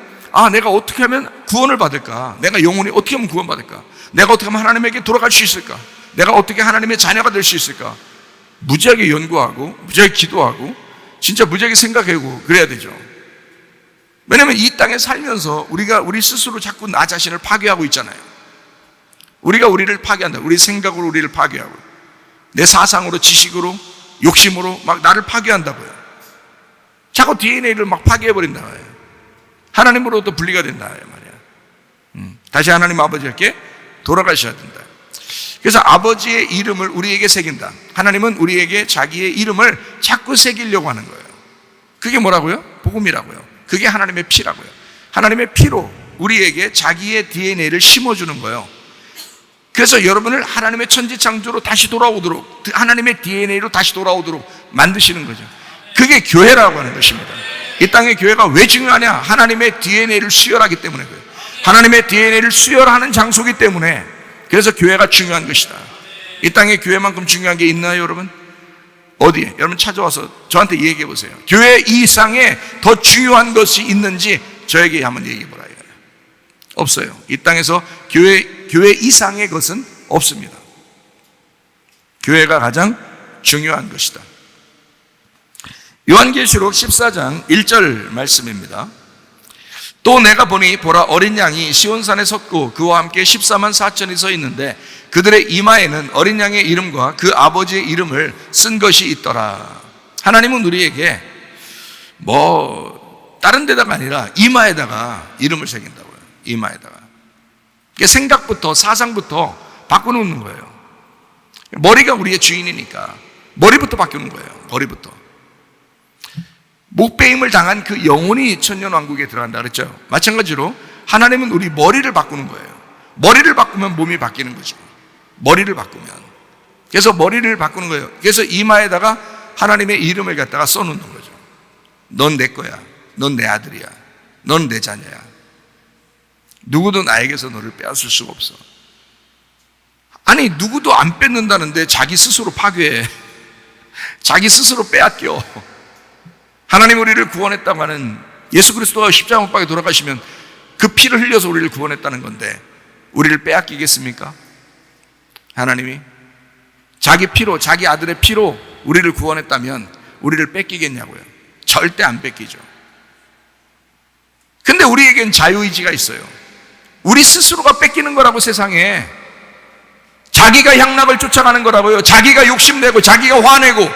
내가 어떻게 하면 구원을 받을까? 내가 영혼이 어떻게 하면 구원받을까? 내가 어떻게 하면 하나님에게 돌아갈 수 있을까? 내가 어떻게 하나님의 자녀가 될 수 있을까? 무지하게 연구하고 무지하게 기도하고 진짜 무지하게 생각하고 그래야 되죠. 왜냐하면 이 땅에 살면서 우리 스스로 자꾸 나 자신을 파괴하고 있잖아요. 우리가 우리를 파괴한다. 우리 생각으로 우리를 파괴하고, 내 사상으로, 지식으로, 욕심으로 막 나를 파괴한다고요. 자꾸 DNA를 막 파괴해버린다 말이에요. 하나님으로부터 분리가 된다 말이야. 다시 하나님 아버지께 돌아가셔야 된다. 그래서 아버지의 이름을 우리에게 새긴다. 하나님은 우리에게 자기의 이름을 자꾸 새기려고 하는 거예요. 그게 뭐라고요? 복음이라고요. 그게 하나님의 피라고요. 하나님의 피로 우리에게 자기의 DNA를 심어주는 거예요. 그래서 여러분을 하나님의 천지창조로 다시 돌아오도록, 하나님의 DNA로 다시 돌아오도록 만드시는 거죠. 그게 교회라고 하는 것입니다. 이 땅의 교회가 왜 중요하냐? 하나님의 DNA를 수혈하기 때문에 그래요. 하나님의 DNA를 수혈하는 장소이기 때문에, 그래서 교회가 중요한 것이다. 이 땅에 교회만큼 중요한 게 있나요, 여러분? 어디에? 여러분 찾아와서 저한테 얘기해 보세요. 교회 이상에 더 중요한 것이 있는지 저에게 한번 얘기해 보라. 없어요. 이 땅에서 교회 이상의 것은 없습니다. 교회가 가장 중요한 것이다. 요한계시록 14장 1절 말씀입니다. 또 내가 보니 보라, 어린 양이 시온산에 섰고 그와 함께 14만 4천이 서 있는데 그들의 이마에는 어린 양의 이름과 그 아버지의 이름을 쓴 것이 있더라. 하나님은 우리에게 다른 데다가 아니라 이마에다가 이름을 새긴다고요. 이마에다가. 생각부터 사상부터 바꿔놓는 거예요. 머리가 우리의 주인이니까 머리부터 바꾸는 거예요. 머리부터. 목배임을 당한 그 영혼이 천년왕국에 들어간다 그랬죠. 마찬가지로 하나님은 우리 머리를 바꾸는 거예요. 머리를 바꾸면 몸이 바뀌는 거죠. 머리를 바꾸면. 그래서 머리를 바꾸는 거예요. 그래서 이마에다가 하나님의 이름을 갖다가 써놓는 거죠. 넌 내 거야. 넌 내 아들이야. 넌 내 자녀야. 누구도 나에게서 너를 빼앗을 수가 없어. 아니, 누구도 안 뺏는다는데 자기 스스로 파괴해. 자기 스스로 빼앗겨. 하나님 우리를 구원했다고 하는, 예수 그리스도가 십자가 못 박에 돌아가시면 그 피를 흘려서 우리를 구원했다는 건데 우리를 빼앗기겠습니까? 하나님이 자기 피로, 자기 아들의 피로 우리를 구원했다면 우리를 뺏기겠냐고요? 절대 안 뺏기죠. 근데 우리에겐 자유의지가 있어요. 우리 스스로가 뺏기는 거라고. 세상에 자기가 향락을 쫓아가는 거라고요. 자기가 욕심내고, 자기가 화내고,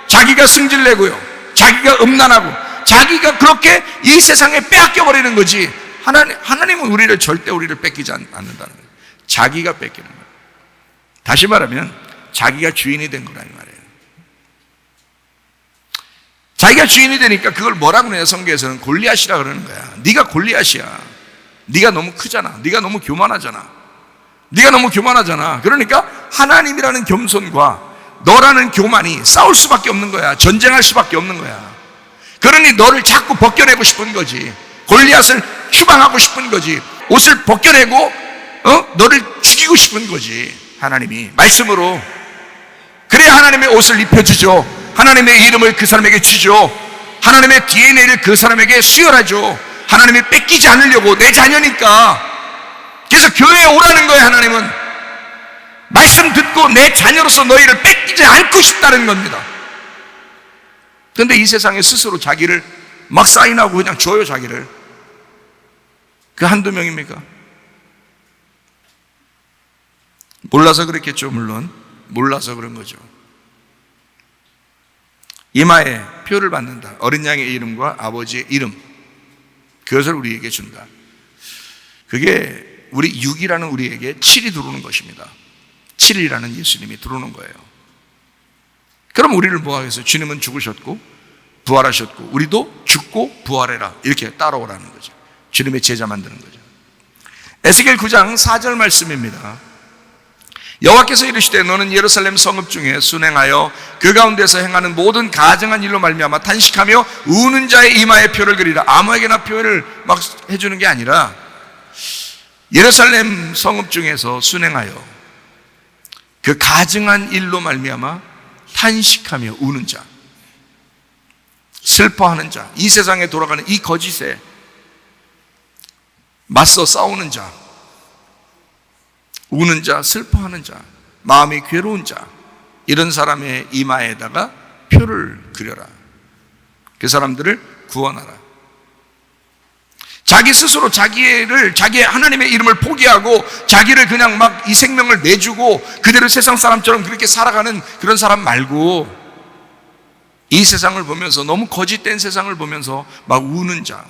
자기가 승질내고요, 자기가 음란하고, 자기가 그렇게 이 세상에 빼앗겨버리는 거지. 하나님은 절대 우리를 뺏기지 않는다는 거예요. 자기가 뺏기는 거예요. 다시 말하면 자기가 주인이 된 거라는 말이에요. 자기가 주인이 되니까 그걸 뭐라고 해요? 성경에서는 골리앗이라 그러는 거야. 네가 골리앗이야. 네가 너무 크잖아. 네가 너무 교만하잖아. 네가 너무 교만하잖아. 그러니까 하나님이라는 겸손과 너라는 교만이 싸울 수밖에 없는 거야. 전쟁할 수밖에 없는 거야. 그러니 너를 자꾸 벗겨내고 싶은 거지. 골리앗을 추방하고 싶은 거지. 옷을 벗겨내고 너를 죽이고 싶은 거지. 하나님이 말씀으로. 그래야 하나님의 옷을 입혀주죠. 하나님의 이름을 그 사람에게 주죠. 하나님의 DNA를 그 사람에게 수혈하죠. 하나님이 뺏기지 않으려고. 내 자녀니까. 그래서 교회에 오라는 거예요. 하나님은 말씀 듣고 내 자녀로서 너희를 뺏기지 않고 싶다는 겁니다. 그런데 이 세상에 스스로 자기를 막 사인하고 그냥 줘요. 자기를. 그 한두 명입니까? 몰라서 그랬겠죠. 물론 몰라서 그런 거죠. 이마에 표를 받는다. 어린 양의 이름과 아버지의 이름, 그것을 우리에게 준다. 그게 우리 6이라는 우리에게 7이 들어오는 것입니다. 7이라는 예수님이 들어오는 거예요. 그럼 우리를 뭐 하겠어요? 주님은 죽으셨고 부활하셨고 우리도 죽고 부활해라, 이렇게 따라오라는 거죠. 주님의 제자 만드는 거죠. 에스겔 9장 4절 말씀입니다. 여호와께서 이르시되 너는 예루살렘 성읍 중에 순행하여 그 가운데서 행하는 모든 가증한 일로 말미암아 탄식하며 우는 자의 이마에 표를 그리라. 아무에게나 표를 막 해주는 게 아니라 예루살렘 성읍 중에서 순행하여 그 가증한 일로 말미암아 탄식하며 우는 자, 슬퍼하는 자, 이 세상에 돌아가는 이 거짓에 맞서 싸우는 자, 우는 자, 슬퍼하는 자, 마음이 괴로운 자, 이런 사람의 이마에다가 표를 그려라. 그 사람들을 구원하라. 자기 스스로 자기의 하나님의 이름을 포기하고 자기를 그냥 막 이 생명을 내주고 그대로 세상 사람처럼 그렇게 살아가는 그런 사람 말고, 이 세상을 보면서, 너무 거짓된 세상을 보면서 막 우는 자,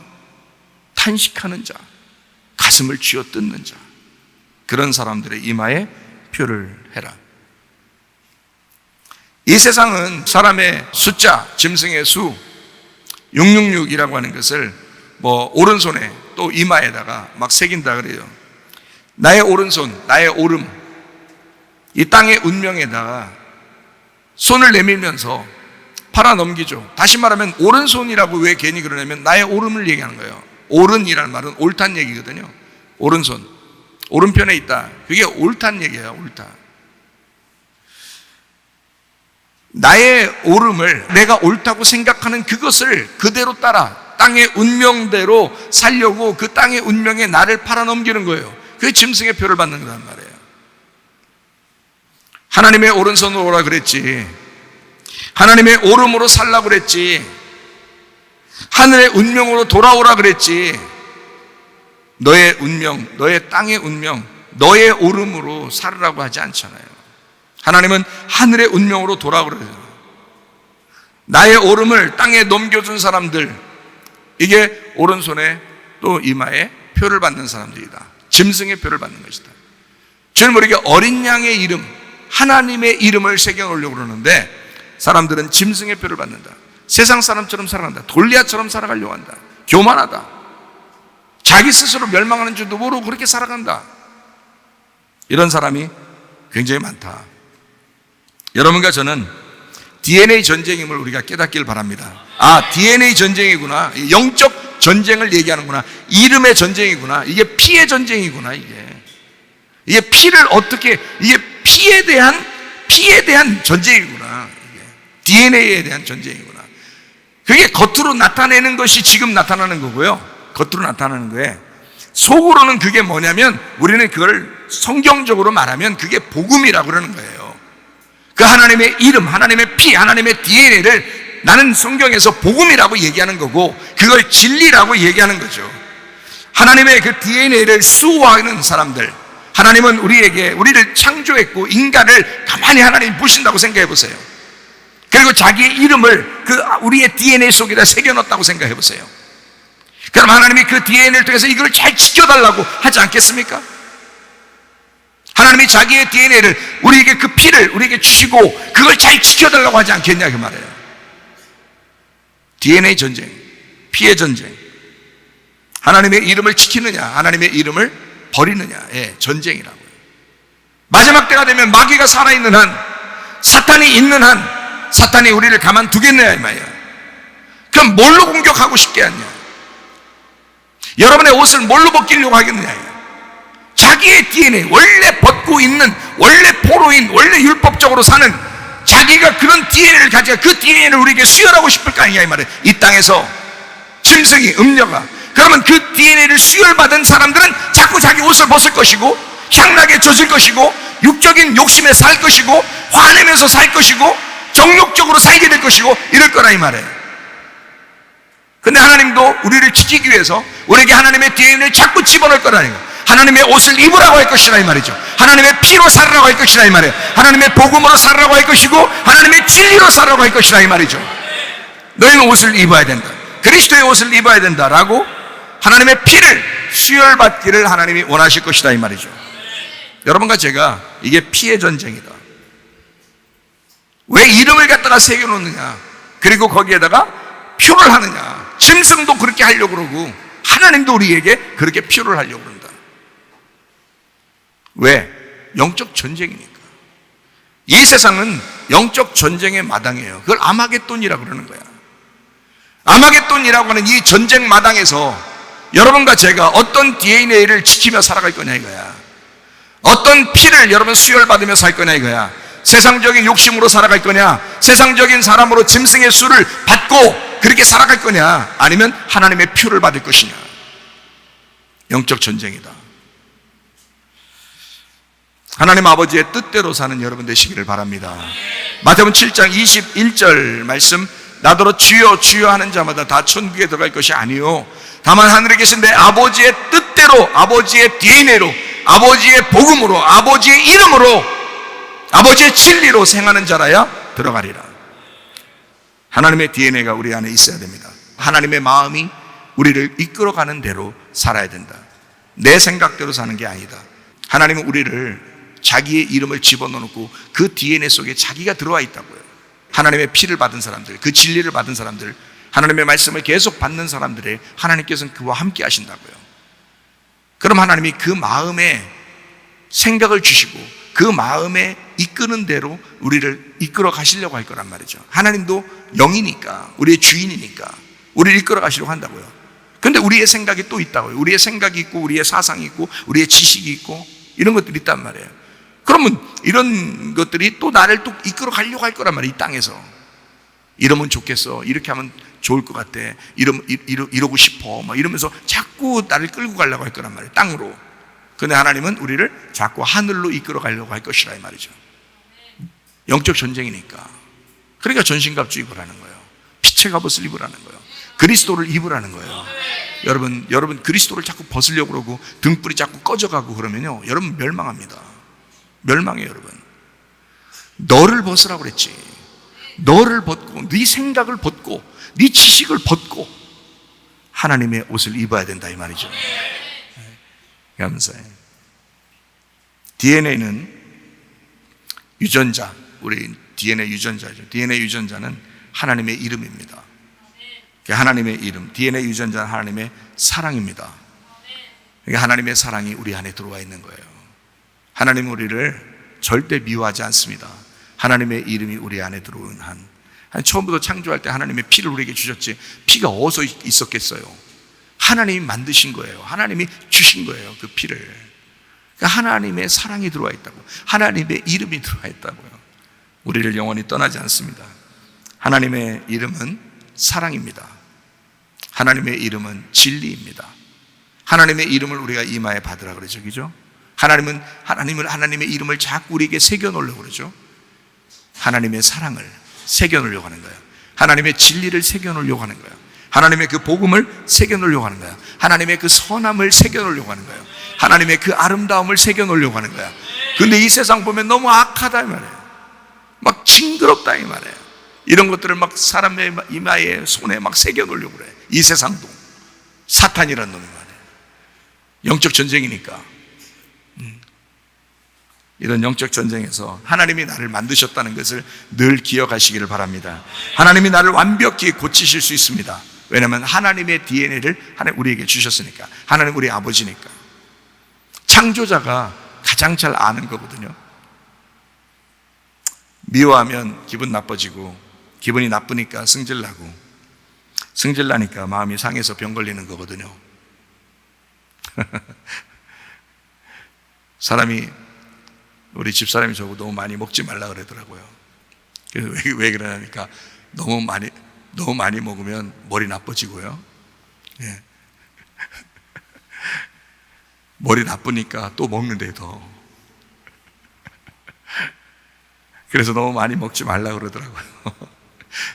탄식하는 자, 가슴을 쥐어 뜯는 자, 그런 사람들의 이마에 표를 해라. 이 세상은 사람의 숫자, 짐승의 수, 666이라고 하는 것을 뭐 오른손에 또 이마에다가 막 새긴다 그래요. 나의 오른손, 나의 오름, 이 땅의 운명에다가 손을 내밀면서 팔아 넘기죠. 다시 말하면 오른손이라고 왜 괜히 그러냐면 나의 오름을 얘기하는 거예요. 오른이라는 말은 옳다는 얘기거든요. 오른손, 오른편에 있다, 그게 옳다는 얘기예요. 옳다. 나의 오름을, 내가 옳다고 생각하는 그것을 그대로 따라 땅의 운명대로 살려고 그 땅의 운명에 나를 팔아넘기는 거예요. 그게 짐승의 표를 받는 거란 말이에요. 하나님의 오른손으로 오라 그랬지, 하나님의 오름으로 살라 그랬지, 하늘의 운명으로 돌아오라 그랬지, 너의 운명, 너의 땅의 운명, 너의 오름으로 살으라고 하지 않잖아요. 하나님은 하늘의 운명으로 돌아오라 그래요. 나의 오름을 땅에 넘겨준 사람들, 이게 오른손에 또 이마에 표를 받는 사람들이다. 짐승의 표를 받는 것이다. 주님 우리에게 어린 양의 이름, 하나님의 이름을 새겨놓으려고 그러는데 사람들은 짐승의 표를 받는다. 세상 사람처럼 살아간다. 돌리아처럼 살아가려고 한다. 교만하다. 자기 스스로 멸망하는 줄도 모르고 그렇게 살아간다. 이런 사람이 굉장히 많다. 여러분과 저는 DNA 전쟁임을 우리가 깨닫길 바랍니다. 아, DNA 전쟁이구나. 영적 전쟁을 얘기하는구나. 이름의 전쟁이구나. 이게 피의 전쟁이구나. 이게 피를 어떻게, 이게 피에 대한 전쟁이구나. 이게 DNA에 대한 전쟁이구나. 그게 겉으로 나타내는 것이 지금 나타나는 거고요. 겉으로 나타나는 거에 속으로는 그게 뭐냐면 우리는 그걸 성경적으로 말하면 그게 복음이라고 그러는 거예요. 그 하나님의 이름, 하나님의 피, 하나님의 DNA를 나는 성경에서 복음이라고 얘기하는 거고 그걸 진리라고 얘기하는 거죠. 하나님의 그 DNA를 수호하는 사람들, 하나님은 우리를 창조했고 인간을 가만히 하나님이 보신다고 생각해 보세요. 그리고 자기의 이름을 그 우리의 DNA 속에다 새겨넣었다고 생각해 보세요. 그럼 하나님이 그 DNA를 통해서 이걸 잘 지켜달라고 하지 않겠습니까? 하나님이 자기의 DNA를, 우리에게 그 피를 우리에게 주시고 그걸 잘 지켜달라고 하지 않겠냐 그 말이에요. DNA 전쟁, 피의 전쟁. 하나님의 이름을 지키느냐, 하나님의 이름을 버리느냐의 전쟁이라고요. 마지막 때가 되면 마귀가 살아있는 한, 사탄이 있는 한 사탄이 우리를 가만두겠느냐 이 말이에요. 그럼 뭘로 공격하고 싶게 하냐? 여러분의 옷을 뭘로 벗기려고 하겠느냐? 자기의 DNA, 원래 벗고 있는, 원래 포로인, 원래 율법적으로 사는 자기가 그런 DNA를 가지고 그 DNA를 우리에게 수혈하고 싶을 거 아니냐 이 말이에요. 이 땅에서 짐승이, 음녀가. 그러면 그 DNA를 수혈받은 사람들은 자꾸 자기 옷을 벗을 것이고 향락에 젖을 것이고 육적인 욕심에 살 것이고 화내면서 살 것이고 정욕적으로 살게 될 것이고 이럴 거라 이 말이에요. 근데 하나님도 우리를 지키기 위해서 우리에게 하나님의 DNA를 자꾸 집어넣을 거라는 거예요. 하나님의 옷을 입으라고 할 것이라 이 말이죠. 하나님의 피로 살으라고 할 것이라 이 말이에요. 하나님의 복음으로 살으라고 할 것이고 하나님의 진리로 살으라고 할 것이라 이 말이죠. 너희는 옷을 입어야 된다. 그리스도의 옷을 입어야 된다라고 하나님의 피를 수혈받기를 하나님이 원하실 것이다 이 말이죠. 여러분과 제가 이게 피의 전쟁이다. 왜 이름을 갖다가 새겨놓느냐, 그리고 거기에다가 표를 하느냐. 짐승도 그렇게 하려고 그러고 하나님도 우리에게 그렇게 표를 하려고 그런다. 왜? 영적 전쟁이니까. 이 세상은 영적 전쟁의 마당이에요. 그걸 아마겟돈이라고 그러는 거야. 아마겟돈이라고 하는 이 전쟁 마당에서 여러분과 제가 어떤 DNA를 지키며 살아갈 거냐 이거야. 어떤 피를 여러분 수혈받으며 살 거냐 이거야. 세상적인 욕심으로 살아갈 거냐, 세상적인 사람으로 짐승의 수를 받고 그렇게 살아갈 거냐, 아니면 하나님의 표를 받을 것이냐. 영적 전쟁이다. 하나님 아버지의 뜻대로 사는 여러분 되시기를 바랍니다. 마태복음 7장 21절 말씀, 나더러 주여 주여 하는 자마다 다 천국에 들어갈 것이 아니요 다만 하늘에 계신 내 아버지의 뜻대로, 아버지의 DNA로, 아버지의 복음으로, 아버지의 이름으로, 아버지의 진리로 생하는 자라야 들어가리라. 하나님의 DNA가 우리 안에 있어야 됩니다. 하나님의 마음이 우리를 이끌어가는 대로 살아야 된다. 내 생각대로 사는 게 아니다. 하나님은 우리를 자기의 이름을 집어넣고 그 DNA 속에 자기가 들어와 있다고요. 하나님의 피를 받은 사람들, 그 진리를 받은 사람들, 하나님의 말씀을 계속 받는 사람들의 하나님께서는 그와 함께 하신다고요. 그럼 하나님이 그 마음에 생각을 주시고 그 마음에 이끄는 대로 우리를 이끌어 가시려고 할 거란 말이죠. 하나님도 영이니까, 우리의 주인이니까 우리를 이끌어 가시려고 한다고요. 근데 우리의 생각이 또 있다고요. 우리의 생각이 있고 우리의 사상이 있고 우리의 지식이 있고 이런 것들이 있단 말이에요. 그러면 이런 것들이 또 나를 또 이끌어 가려고 할 거란 말이에요. 이 땅에서 이러면 좋겠어, 이렇게 하면 좋을 것 같아, 이러고 싶어 막 이러면서 자꾸 나를 끌고 가려고 할 거란 말이에요. 땅으로. 근데 하나님은 우리를 자꾸 하늘로 이끌어 가려고 할 것이라 이 말이죠. 영적 전쟁이니까. 그러니까 전신갑주 입으라는 거예요. 빛의 갑옷을 입으라는 거예요. 그리스도를 입으라는 거예요. 여러분 그리스도를 자꾸 벗으려고 그러고 등불이 자꾸 꺼져가고 그러면요, 여러분 멸망합니다. 멸망해요. 여러분, 너를 벗으라고 그랬지. 너를 벗고 네 생각을 벗고 네 지식을 벗고 하나님의 옷을 입어야 된다 이 말이죠. 감사해요. DNA는 유전자, 우리 DNA 유전자죠. DNA 유전자는 하나님의 이름입니다. 하나님의 이름, DNA 유전자는 하나님의 사랑입니다. 하나님의 사랑이 우리 안에 들어와 있는 거예요. 하나님은 우리를 절대 미워하지 않습니다. 하나님의 이름이 우리 안에 들어온 처음부터 창조할 때 하나님의 피를 우리에게 주셨지, 피가 어디서 있었겠어요? 하나님이 만드신 거예요. 하나님이 주신 거예요. 그 피를. 그러니까 하나님의 사랑이 들어와 있다고, 하나님의 이름이 들어와 있다고요. 우리를 영원히 떠나지 않습니다. 하나님의 이름은 사랑입니다. 하나님의 이름은 진리입니다. 하나님의 이름을 우리가 이마에 받으라 그러죠. 그죠? 하나님의 이름을 자꾸 우리에게 새겨 놓으려고 그러죠. 하나님의 사랑을 새겨 놓으려고 하는 거예요. 하나님의 진리를 새겨 놓으려고 하는 거예요. 하나님의 그 복음을 새겨 놓으려고 하는 거예요. 하나님의 그 선함을 새겨 놓으려고 하는 거예요. 하나님의 그 아름다움을 새겨 놓으려고 하는 거예요. 근데 이 세상 보면 너무 악하다 이 말이에요. 막 징그럽다 이 말이에요. 이런 것들을 막 사람의 이마에 손에 막 새겨 놓으려고 그래. 이 세상도 사탄이라는 놈이 말이에요. 영적 전쟁이니까. 이런 영적 전쟁에서 하나님이 나를 만드셨다는 것을 늘 기억하시기를 바랍니다. 하나님이 나를 완벽히 고치실 수 있습니다. 왜냐하면 하나님의 DNA를 우리에게 주셨으니까. 하나님 우리 아버지니까. 창조자가 가장 잘 아는 거거든요. 미워하면 기분 나빠지고, 기분이 나쁘니까 승질나고, 승질나니까 마음이 상해서 병 걸리는 거거든요. 우리 집사람이 저거 너무 많이 먹지 말라 그러더라고요. 그래서 왜 그러냐니까 너무 많이 먹으면 머리 나빠지고요. 예. 머리 나쁘니까 또 먹는데 더. 그래서 너무 많이 먹지 말라고 그러더라고요.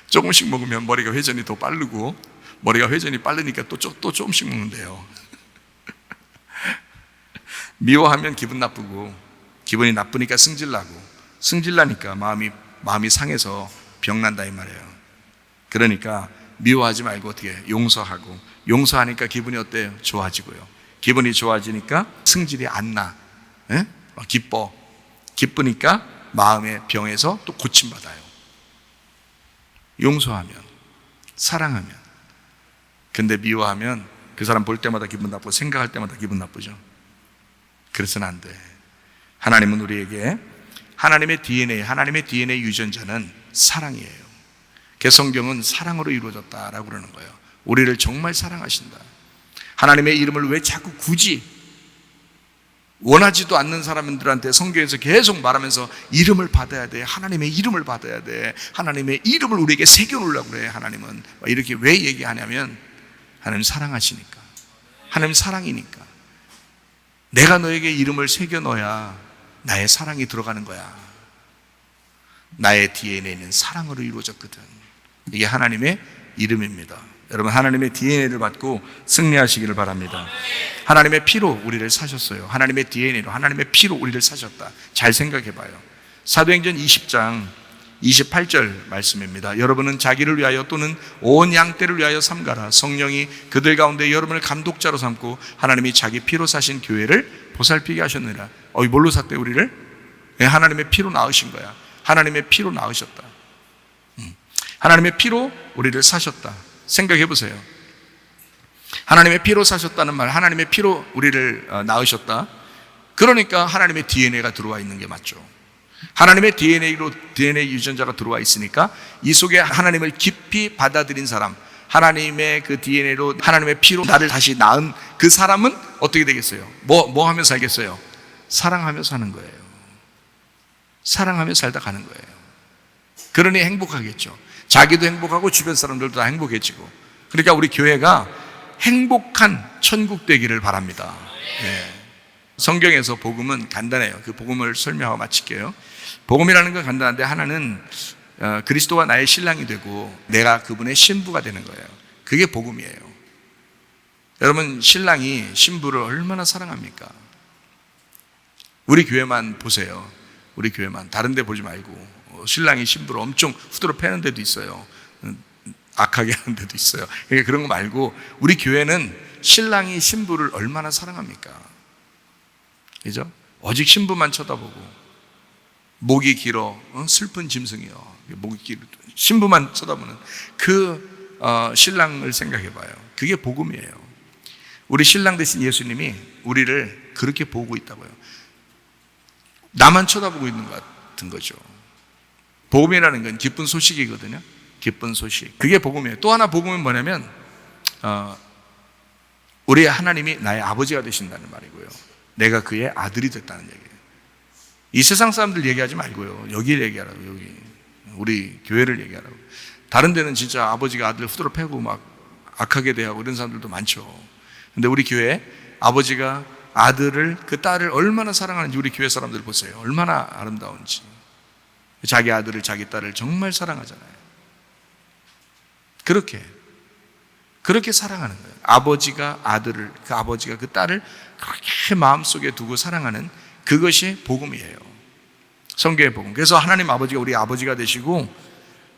조금씩 먹으면 머리가 회전이 더 빠르고, 머리가 회전이 빠르니까 또 조금씩 먹는데요. 미워하면 기분 나쁘고, 기분이 나쁘니까 승질나고, 승질나니까 마음이 상해서 병난다 이 말이에요. 그러니까 미워하지 말고 어떻게 용서하고, 용서하니까 기분이 어때요? 좋아지고요. 기분이 좋아지니까 승질이 안 나. 기쁘니까 마음의 병에서 또 고침받아요. 용서하면, 사랑하면. 근데 미워하면 그 사람 볼 때마다 기분 나쁘고 생각할 때마다 기분 나쁘죠. 그래서는 안 돼. 하나님은 우리에게 하나님의 DNA 유전자는 사랑이에요. 개성경은 사랑으로 이루어졌다라고 그러는 거예요. 우리를 정말 사랑하신다. 하나님의 이름을 왜 자꾸 굳이 원하지도 않는 사람들한테 성경에서 계속 말하면서 이름을 받아야 돼. 하나님의 이름을 받아야 돼. 하나님의 이름을 우리에게 새겨놓으려고 그래. 하나님은 이렇게 왜 얘기하냐면 하나님 사랑하시니까. 하나님 사랑이니까. 내가 너에게 이름을 새겨넣어야 나의 사랑이 들어가는 거야. 나의 DNA는 사랑으로 이루어졌거든. 이게 하나님의 이름입니다. 여러분, 하나님의 DNA를 받고 승리하시기를 바랍니다. 하나님의 피로 우리를 사셨어요. 하나님의 DNA로, 하나님의 피로 우리를 사셨다. 잘 생각해 봐요. 사도행전 20장 28절 말씀입니다. 여러분은 자기를 위하여 또는 온 양떼를 위하여 삼가라. 성령이 그들 가운데 여러분을 감독자로 삼고 하나님이 자기 피로 사신 교회를 보살피게 하셨느니라. 뭘로 샀대 우리를? 하나님의 피로 낳으신 거야. 하나님의 피로 낳으셨다. 하나님의 피로 우리를 사셨다. 생각해 보세요. 하나님의 피로 사셨다는 말, 하나님의 피로 우리를 낳으셨다. 그러니까 하나님의 DNA가 들어와 있는 게 맞죠. 하나님의 DNA 유전자가 들어와 있으니까 이 속에 하나님을 깊이 받아들인 사람, 하나님의 그 DNA로 하나님의 피로 나를 다시 낳은 그 사람은 어떻게 되겠어요? 뭐 하며 살겠어요? 사랑하며 사는 거예요. 사랑하며 살다 가는 거예요. 그러니 행복하겠죠. 자기도 행복하고 주변 사람들도 다 행복해지고. 그러니까 우리 교회가 행복한 천국 되기를 바랍니다. 네. 성경에서 복음은 간단해요. 그 복음을 설명하고 마칠게요. 복음이라는 건 간단한데 하나는 그리스도가 나의 신랑이 되고 내가 그분의 신부가 되는 거예요. 그게 복음이에요. 여러분, 신랑이 신부를 얼마나 사랑합니까? 우리 교회만 보세요. 우리 교회만. 다른 데 보지 말고. 신랑이 신부를 엄청 후드로 패는 데도 있어요. 악하게 하는 데도 있어요. 그러니까 그런 거 말고 우리 교회는 신랑이 신부를 얼마나 사랑합니까? 그죠? 오직 신부만 쳐다보고 목이 길어 슬픈 짐승이요. 목이 길어 신부만 쳐다보는 그 신랑을 생각해 봐요. 그게 복음이에요. 우리 신랑 대신 예수님이 우리를 그렇게 보고 있다고요. 나만 쳐다보고 있는 것 같은 거죠. 복음이라는 건 기쁜 소식이거든요. 기쁜 소식. 그게 복음이에요. 또 하나 복음은 뭐냐면 우리 하나님이 나의 아버지가 되신다는 말이고요. 내가 그의 아들이 됐다는 얘기예요. 이 세상 사람들 얘기하지 말고요. 여기 얘기하라고. 여기 우리 교회를 얘기하라고. 다른 데는 진짜 아버지가 아들 후드로 패고 막 악하게 대하고 이런 사람들도 많죠. 근데 우리 교회 아버지가 아들을, 그 딸을 얼마나 사랑하는지 우리 교회 사람들 보세요. 얼마나 아름다운지. 자기 아들을, 자기 딸을 정말 사랑하잖아요. 그렇게 사랑하는 거예요. 아버지가 아들을, 그 아버지가 그 딸을 그렇게 마음속에 두고 사랑하는 그것이 복음이에요. 성경의 복음. 그래서 하나님 아버지가 우리 아버지가 되시고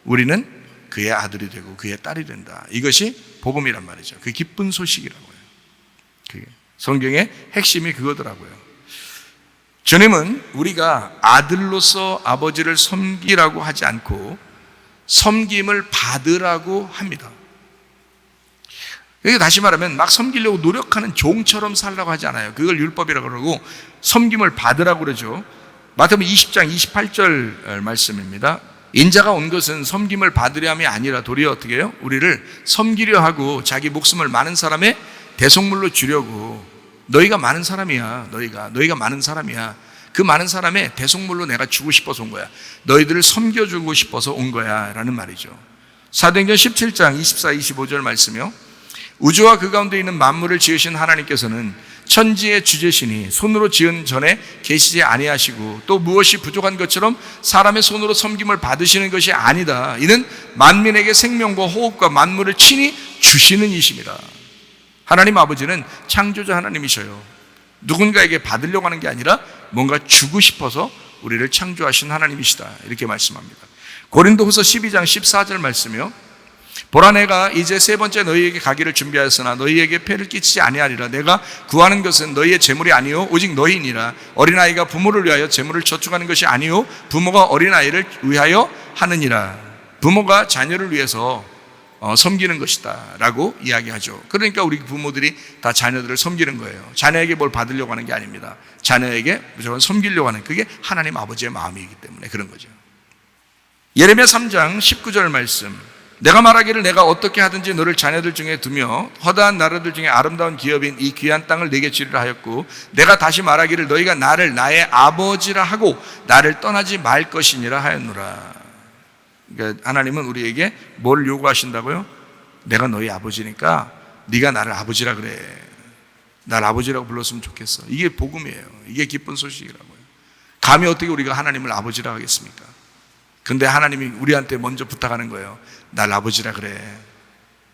우리는 그의 아들이 되고 그의 딸이 된다. 이것이 복음이란 말이죠. 그 기쁜 소식이라고요. 그게 성경의 핵심이 그거더라고요. 주님은 우리가 아들로서 아버지를 섬기라고 하지 않고 섬김을 받으라고 합니다. 여기 다시 말하면 막 섬기려고 노력하는 종처럼 살라고 하지 않아요. 그걸 율법이라고 그러고 섬김을 받으라고 그러죠. 마태복음 20장 28절 말씀입니다. 인자가 온 것은 섬김을 받으려 함이 아니라 도리어 어떻게 해요? 우리를 섬기려 하고 자기 목숨을 많은 사람의 대속물로 주려고. 너희가 많은 사람이야. 너희가 많은 사람이야. 그 많은 사람의 대속물로 내가 주고 싶어서 온 거야. 너희들을 섬겨주고 싶어서 온 거야 라는 말이죠. 사도행전 17장 24, 25절 말씀이요. 우주와 그 가운데 있는 만물을 지으신 하나님께서는 천지의 주제시니 손으로 지은 전에 계시지 아니하시고 또 무엇이 부족한 것처럼 사람의 손으로 섬김을 받으시는 것이 아니다. 이는 만민에게 생명과 호흡과 만물을 친히 주시는 이십니다. 하나님 아버지는 창조자 하나님이셔요. 누군가에게 받으려고 하는 게 아니라 뭔가 주고 싶어서 우리를 창조하신 하나님이시다. 이렇게 말씀합니다. 고린도후서 12장 14절 말씀이요. 보라 내가 이제 세 번째 너희에게 가기를 준비하였으나 너희에게 폐를 끼치지 아니하리라. 내가 구하는 것은 너희의 재물이 아니요 오직 너희니라. 어린아이가 부모를 위하여 재물을 저축하는 것이 아니요 부모가 어린아이를 위하여 하느니라. 부모가 자녀를 위해서 섬기는 것이다 라고 이야기하죠. 그러니까 우리 부모들이 다 자녀들을 섬기는 거예요. 자녀에게 뭘 받으려고 하는 게 아닙니다. 자녀에게 무조건 섬기려고 하는, 그게 하나님 아버지의 마음이기 때문에 그런 거죠. 예레미야 3장 19절 말씀, 내가 말하기를 내가 어떻게 하든지 너를 자녀들 중에 두며 허다한 나라들 중에 아름다운 기업인 이 귀한 땅을 내게 주리라 하였고, 내가 다시 말하기를 너희가 나를 나의 아버지라 하고 나를 떠나지 말 것이니라 하였노라. 그러니까 하나님은 우리에게 뭘 요구하신다고요? 내가 너희 아버지니까 네가 나를 아버지라 그래. 날 아버지라고 불렀으면 좋겠어. 이게 복음이에요. 이게 기쁜 소식이라고요. 감히 어떻게 우리가 하나님을 아버지라 하겠습니까? 근데 하나님이 우리한테 먼저 부탁하는 거예요. 날 아버지라 그래.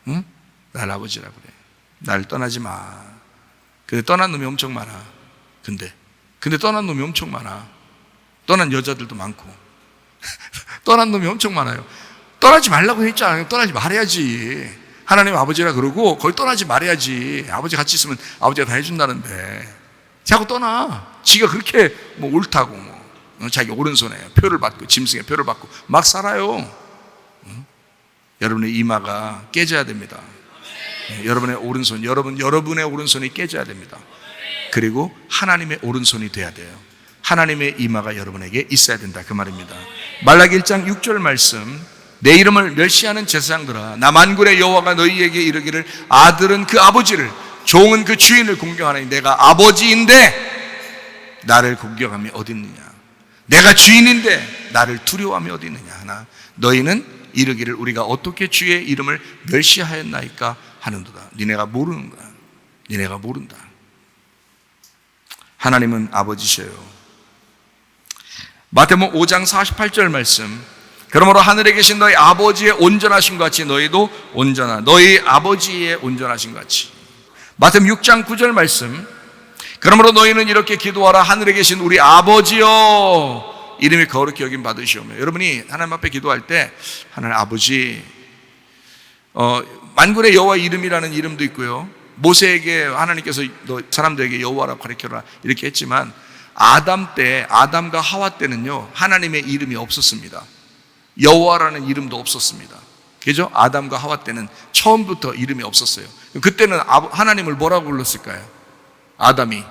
응? 날 아버지라 그래. 날 떠나지 마. 근데 떠난 놈이 엄청 많아. 근데 떠난 놈이 엄청 많아. 떠난 여자들도 많고 떠난 놈이 엄청 많아요. 떠나지 말라고 했잖아요. 떠나지 말아야지. 하나님 아버지라 그러고 거기 떠나지 말아야지. 아버지 같이 있으면 아버지가 다 해준다는데 자꾸 떠나. 지가 그렇게 뭐 옳다고 자기 오른손에 표를 받고 짐승의 표를 받고 막 살아요. 여러분의 이마가 깨져야 됩니다. 여러분의 오른손, 여러분의 오른손이 깨져야 됩니다. 그리고 하나님의 오른손이 돼야 돼요. 하나님의 이마가 여러분에게 있어야 된다, 그 말입니다. 말라기 1장 6절 말씀, 내 이름을 멸시하는 제사장들아, 나 만군의 여호와가 너희에게 이르기를 아들은 그 아버지를, 종은 그 주인을 공경하나니 내가 아버지인데 나를 공경함이 어디 있느냐. 내가 주인인데 나를 두려워함이 어디 있느냐 하나. 너희는 이르기를 우리가 어떻게 주의 이름을 멸시하였나이까 하는도다. 니네가 모르는 거야. 니네가 모른다. 하나님은 아버지셔요. 마태복음 5장 48절 말씀, 그러므로 하늘에 계신 너희 아버지의 온전하신 것 같이 너희도 온전한, 너희 아버지의 온전하신 것 같이. 마태복음 6장 9절 말씀, 그러므로 너희는 이렇게 기도하라. 하늘에 계신 우리 아버지여, 이름이 거룩히 여김 받으시오며. 여러분이 하나님 앞에 기도할 때 하나님 아버지, 만군의 여호와 이름이라는 이름도 있고요. 모세에게 하나님께서 너 사람들에게 여호와라고 가르쳐라 이렇게 했지만, 아담과 하와 때는요 하나님의 이름이 없었습니다. 여호와라는 이름도 없었습니다. 그죠? 아담과 하와 때는 처음부터 이름이 없었어요. 그때는 하나님을 뭐라고 불렀을까요? 아담이,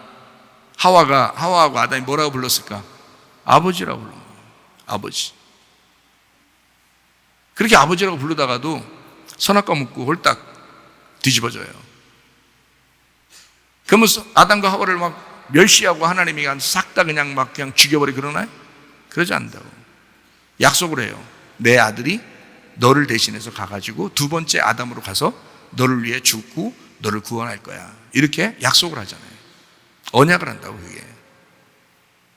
하와하고 아담이 뭐라고 불렀을까? 아버지라고 불렀어요. 아버지. 그렇게 아버지라고 부르다가도 선악과 묻고 홀딱 뒤집어져요. 그러면 아담과 하와를 막 멸시하고 하나님이 싹 다 그냥 죽여버리 그러나요? 그러지 않는다고. 약속을 해요. 내 아들이 너를 대신해서 가가지고 두 번째 아담으로 가서 너를 위해 죽고 너를 구원할 거야. 이렇게 약속을 하잖아요. 언약을 한다고 그게.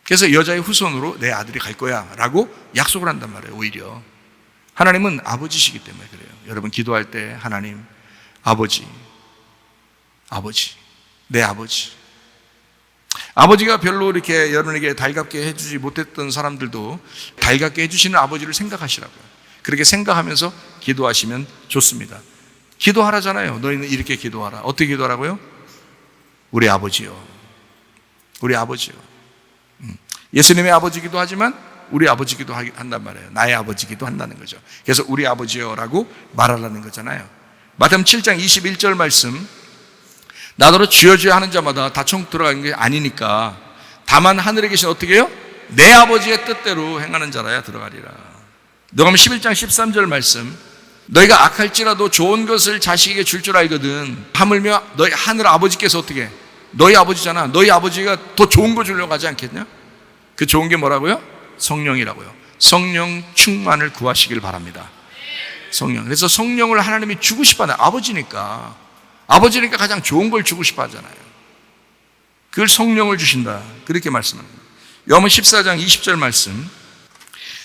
그래서 여자의 후손으로 내 아들이 갈 거야 라고 약속을 한단 말이에요. 오히려 하나님은 아버지시기 때문에 그래요. 여러분 기도할 때 하나님 아버지, 내 아버지. 아버지가 별로 이렇게 여러분에게 달갑게 해주지 못했던 사람들도 달갑게 해주시는 아버지를 생각하시라고요. 그렇게 생각하면서 기도하시면 좋습니다. 기도하라잖아요. 너희는 이렇게 기도하라. 어떻게 기도하라고요? 우리 아버지요. 우리 아버지요. 예수님의 아버지기도 하지만 우리 아버지기도 한단 말이에요. 나의 아버지기도 한다는 거죠. 그래서 우리 아버지요라고 말하라는 거잖아요. 마태복음 7장 21절 말씀, 나더러 주여 주여 하는 자마다 다 천국 들어가는 게 아니니까 다만 하늘에 계신 어떻게 해요? 내 아버지의 뜻대로 행하는 자라야 들어가리라. 너가면 11장 13절 말씀, 너희가 악할지라도 좋은 것을 자식에게 줄 줄 알거든 하물며 너희 하늘 아버지께서 어떻게 해? 너희 아버지잖아. 너희 아버지가 더 좋은 거 주려고 하지 않겠냐? 그 좋은 게 뭐라고요? 성령이라고요. 성령 충만을 구하시길 바랍니다. 성령. 그래서 성령을 하나님이 주고 싶어하는 아버지니까 아버지니까 가장 좋은 걸 주고 싶어 하잖아요. 그걸 성령을 주신다. 그렇게 말씀합니다. 요한복음 14장 20절 말씀.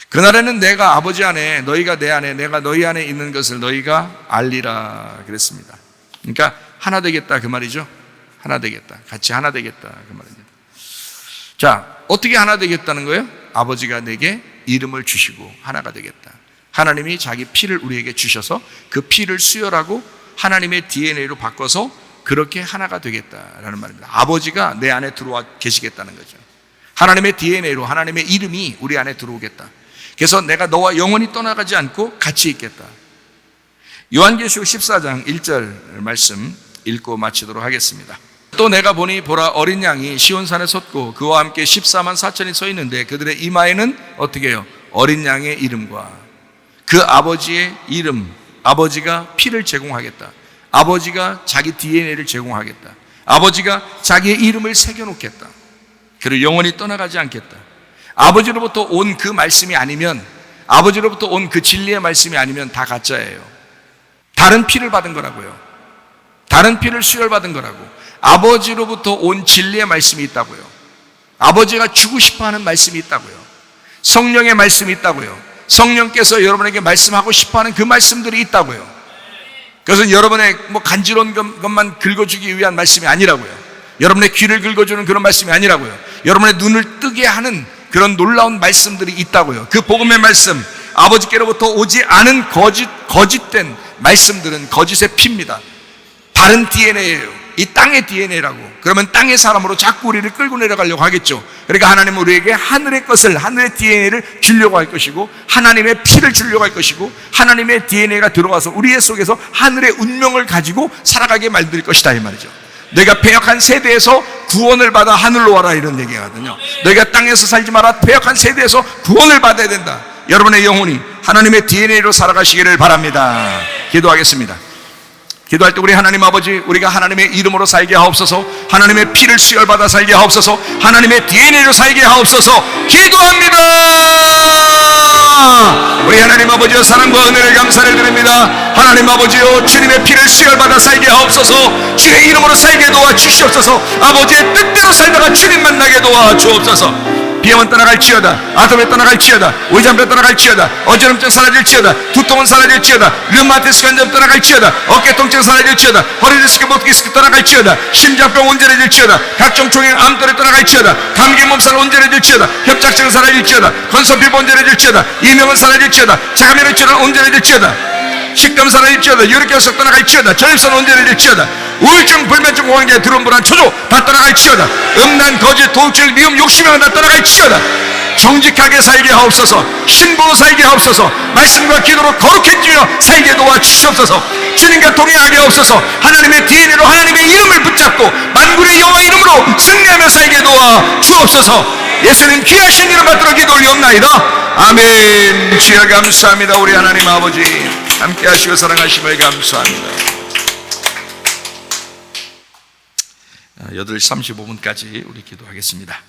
그날에는 내가 아버지 안에 너희가 내 안에 내가 너희 안에 있는 것을 너희가 알리라 그랬습니다. 그러니까 하나 되겠다 그 말이죠. 하나 되겠다. 같이 하나 되겠다 그 말입니다. 자, 어떻게 하나 되겠다는 거예요? 아버지가 내게 이름을 주시고 하나가 되겠다. 하나님이 자기 피를 우리에게 주셔서 그 피를 수혈하고 하나님의 DNA로 바꿔서 그렇게 하나가 되겠다라는 말입니다. 아버지가 내 안에 들어와 계시겠다는 거죠. 하나님의 DNA로 하나님의 이름이 우리 안에 들어오겠다. 그래서 내가 너와 영원히 떠나가지 않고 같이 있겠다. 요한계시록 14장 1절 말씀 읽고 마치도록 하겠습니다. 또 내가 보니 보라 어린 양이 시온산에 섰고 그와 함께 14만 4천이 서 있는데 그들의 이마에는 어떻게 해요? 어린 양의 이름과 그 아버지의 이름, 아버지가 피를 제공하겠다. 아버지가 자기 DNA를 제공하겠다. 아버지가 자기의 이름을 새겨놓겠다. 그를 영원히 떠나가지 않겠다. 아버지로부터 온 그 말씀이 아니면, 아버지로부터 온 그 진리의 말씀이 아니면 다 가짜예요. 다른 피를 받은 거라고요. 다른 피를 수혈받은 거라고. 아버지로부터 온 진리의 말씀이 있다고요. 아버지가 주고 싶어하는 말씀이 있다고요. 성령의 말씀이 있다고요. 성령께서 여러분에게 말씀하고 싶어하는 그 말씀들이 있다고요. 그것은 여러분의 간지러운 것만 긁어주기 위한 말씀이 아니라고요. 여러분의 귀를 긁어주는 그런 말씀이 아니라고요. 여러분의 눈을 뜨게 하는 그런 놀라운 말씀들이 있다고요. 그 복음의 말씀, 아버지께로부터 오지 않은 거짓된 말씀들은 거짓의 피입니다. 다른 DNA예요. 이 땅의 DNA라고. 그러면 땅의 사람으로 자꾸 우리를 끌고 내려가려고 하겠죠. 그러니까 하나님은 우리에게 하늘의 것을, 하늘의 DNA를 주려고 할 것이고, 하나님의 피를 주려고 할 것이고, 하나님의 DNA가 들어와서 우리의 속에서 하늘의 운명을 가지고 살아가게 만들 것이다 이 말이죠. 너희가 패역한 세대에서 구원을 받아 하늘로 와라 이런 얘기거든요. 너희가 땅에서 살지 마라. 패역한 세대에서 구원을 받아야 된다. 여러분의 영혼이 하나님의 DNA로 살아가시기를 바랍니다. 기도하겠습니다. 기도할 때 우리 하나님 아버지, 우리가 하나님의 이름으로 살게 하옵소서. 하나님의 피를 수혈받아 살게 하옵소서. 하나님의 DNA로 살게 하옵소서. 기도합니다. 우리 하나님 아버지여, 사랑과 은혜를 감사를 드립니다. 하나님 아버지여, 주님의 피를 수혈받아 살게 하옵소서. 주의 이름으로 살게 도와 주시옵소서. 아버지의 뜻대로 살다가 주님 만나게 도와 주옵소서. 비염은 떠나갈지어다. 아토피 떠나갈지어다. 오이장병 떠나갈지어다. 어지럼증 사라질지어다. 두통은 사라질지어다. 류마티스 관절 떠나갈지어다. 어깨 통증 사라질지어다. 허리 디스크, 목 디스크 떠나갈지어다. 심장병 온전해질지어다. 각종 종양 암들이 떠나갈지어다. 감기 몸살 온전해질지어다. 협착증 사라질지어다. 건선피부 온전해질지어다. 이명은 사라질지어다. 자가면의 질환 온전해질지어다. 식감 사라질지어다. 혈액결석 떠나갈지어다. 전립선 온전해질지어다. 우울증, 불면증, 공황제, 두려움, 불안, 초조 다 떠나갈지어다. 음란, 거짓, 도둑질, 미움, 욕심은 다 떠나갈지어다. 정직하게 살게 하옵소서. 신부로 살게 하옵소서. 말씀과 기도로 거룩해지며 살게 도와주시옵소서. 주님과 동행하게 하옵소서. 하나님의 DNA로 하나님의 이름을 붙잡고 만군의 여호와 이름으로 승리하며 살게 도와주옵소서. 예수님 귀하신 이름 받들어 기도 올리옵나이다. 아멘. 주여 감사합니다. 우리 하나님 아버지 함께 하시고 사랑하심을 감사합니다. 8시 35분까지 우리 기도하겠습니다.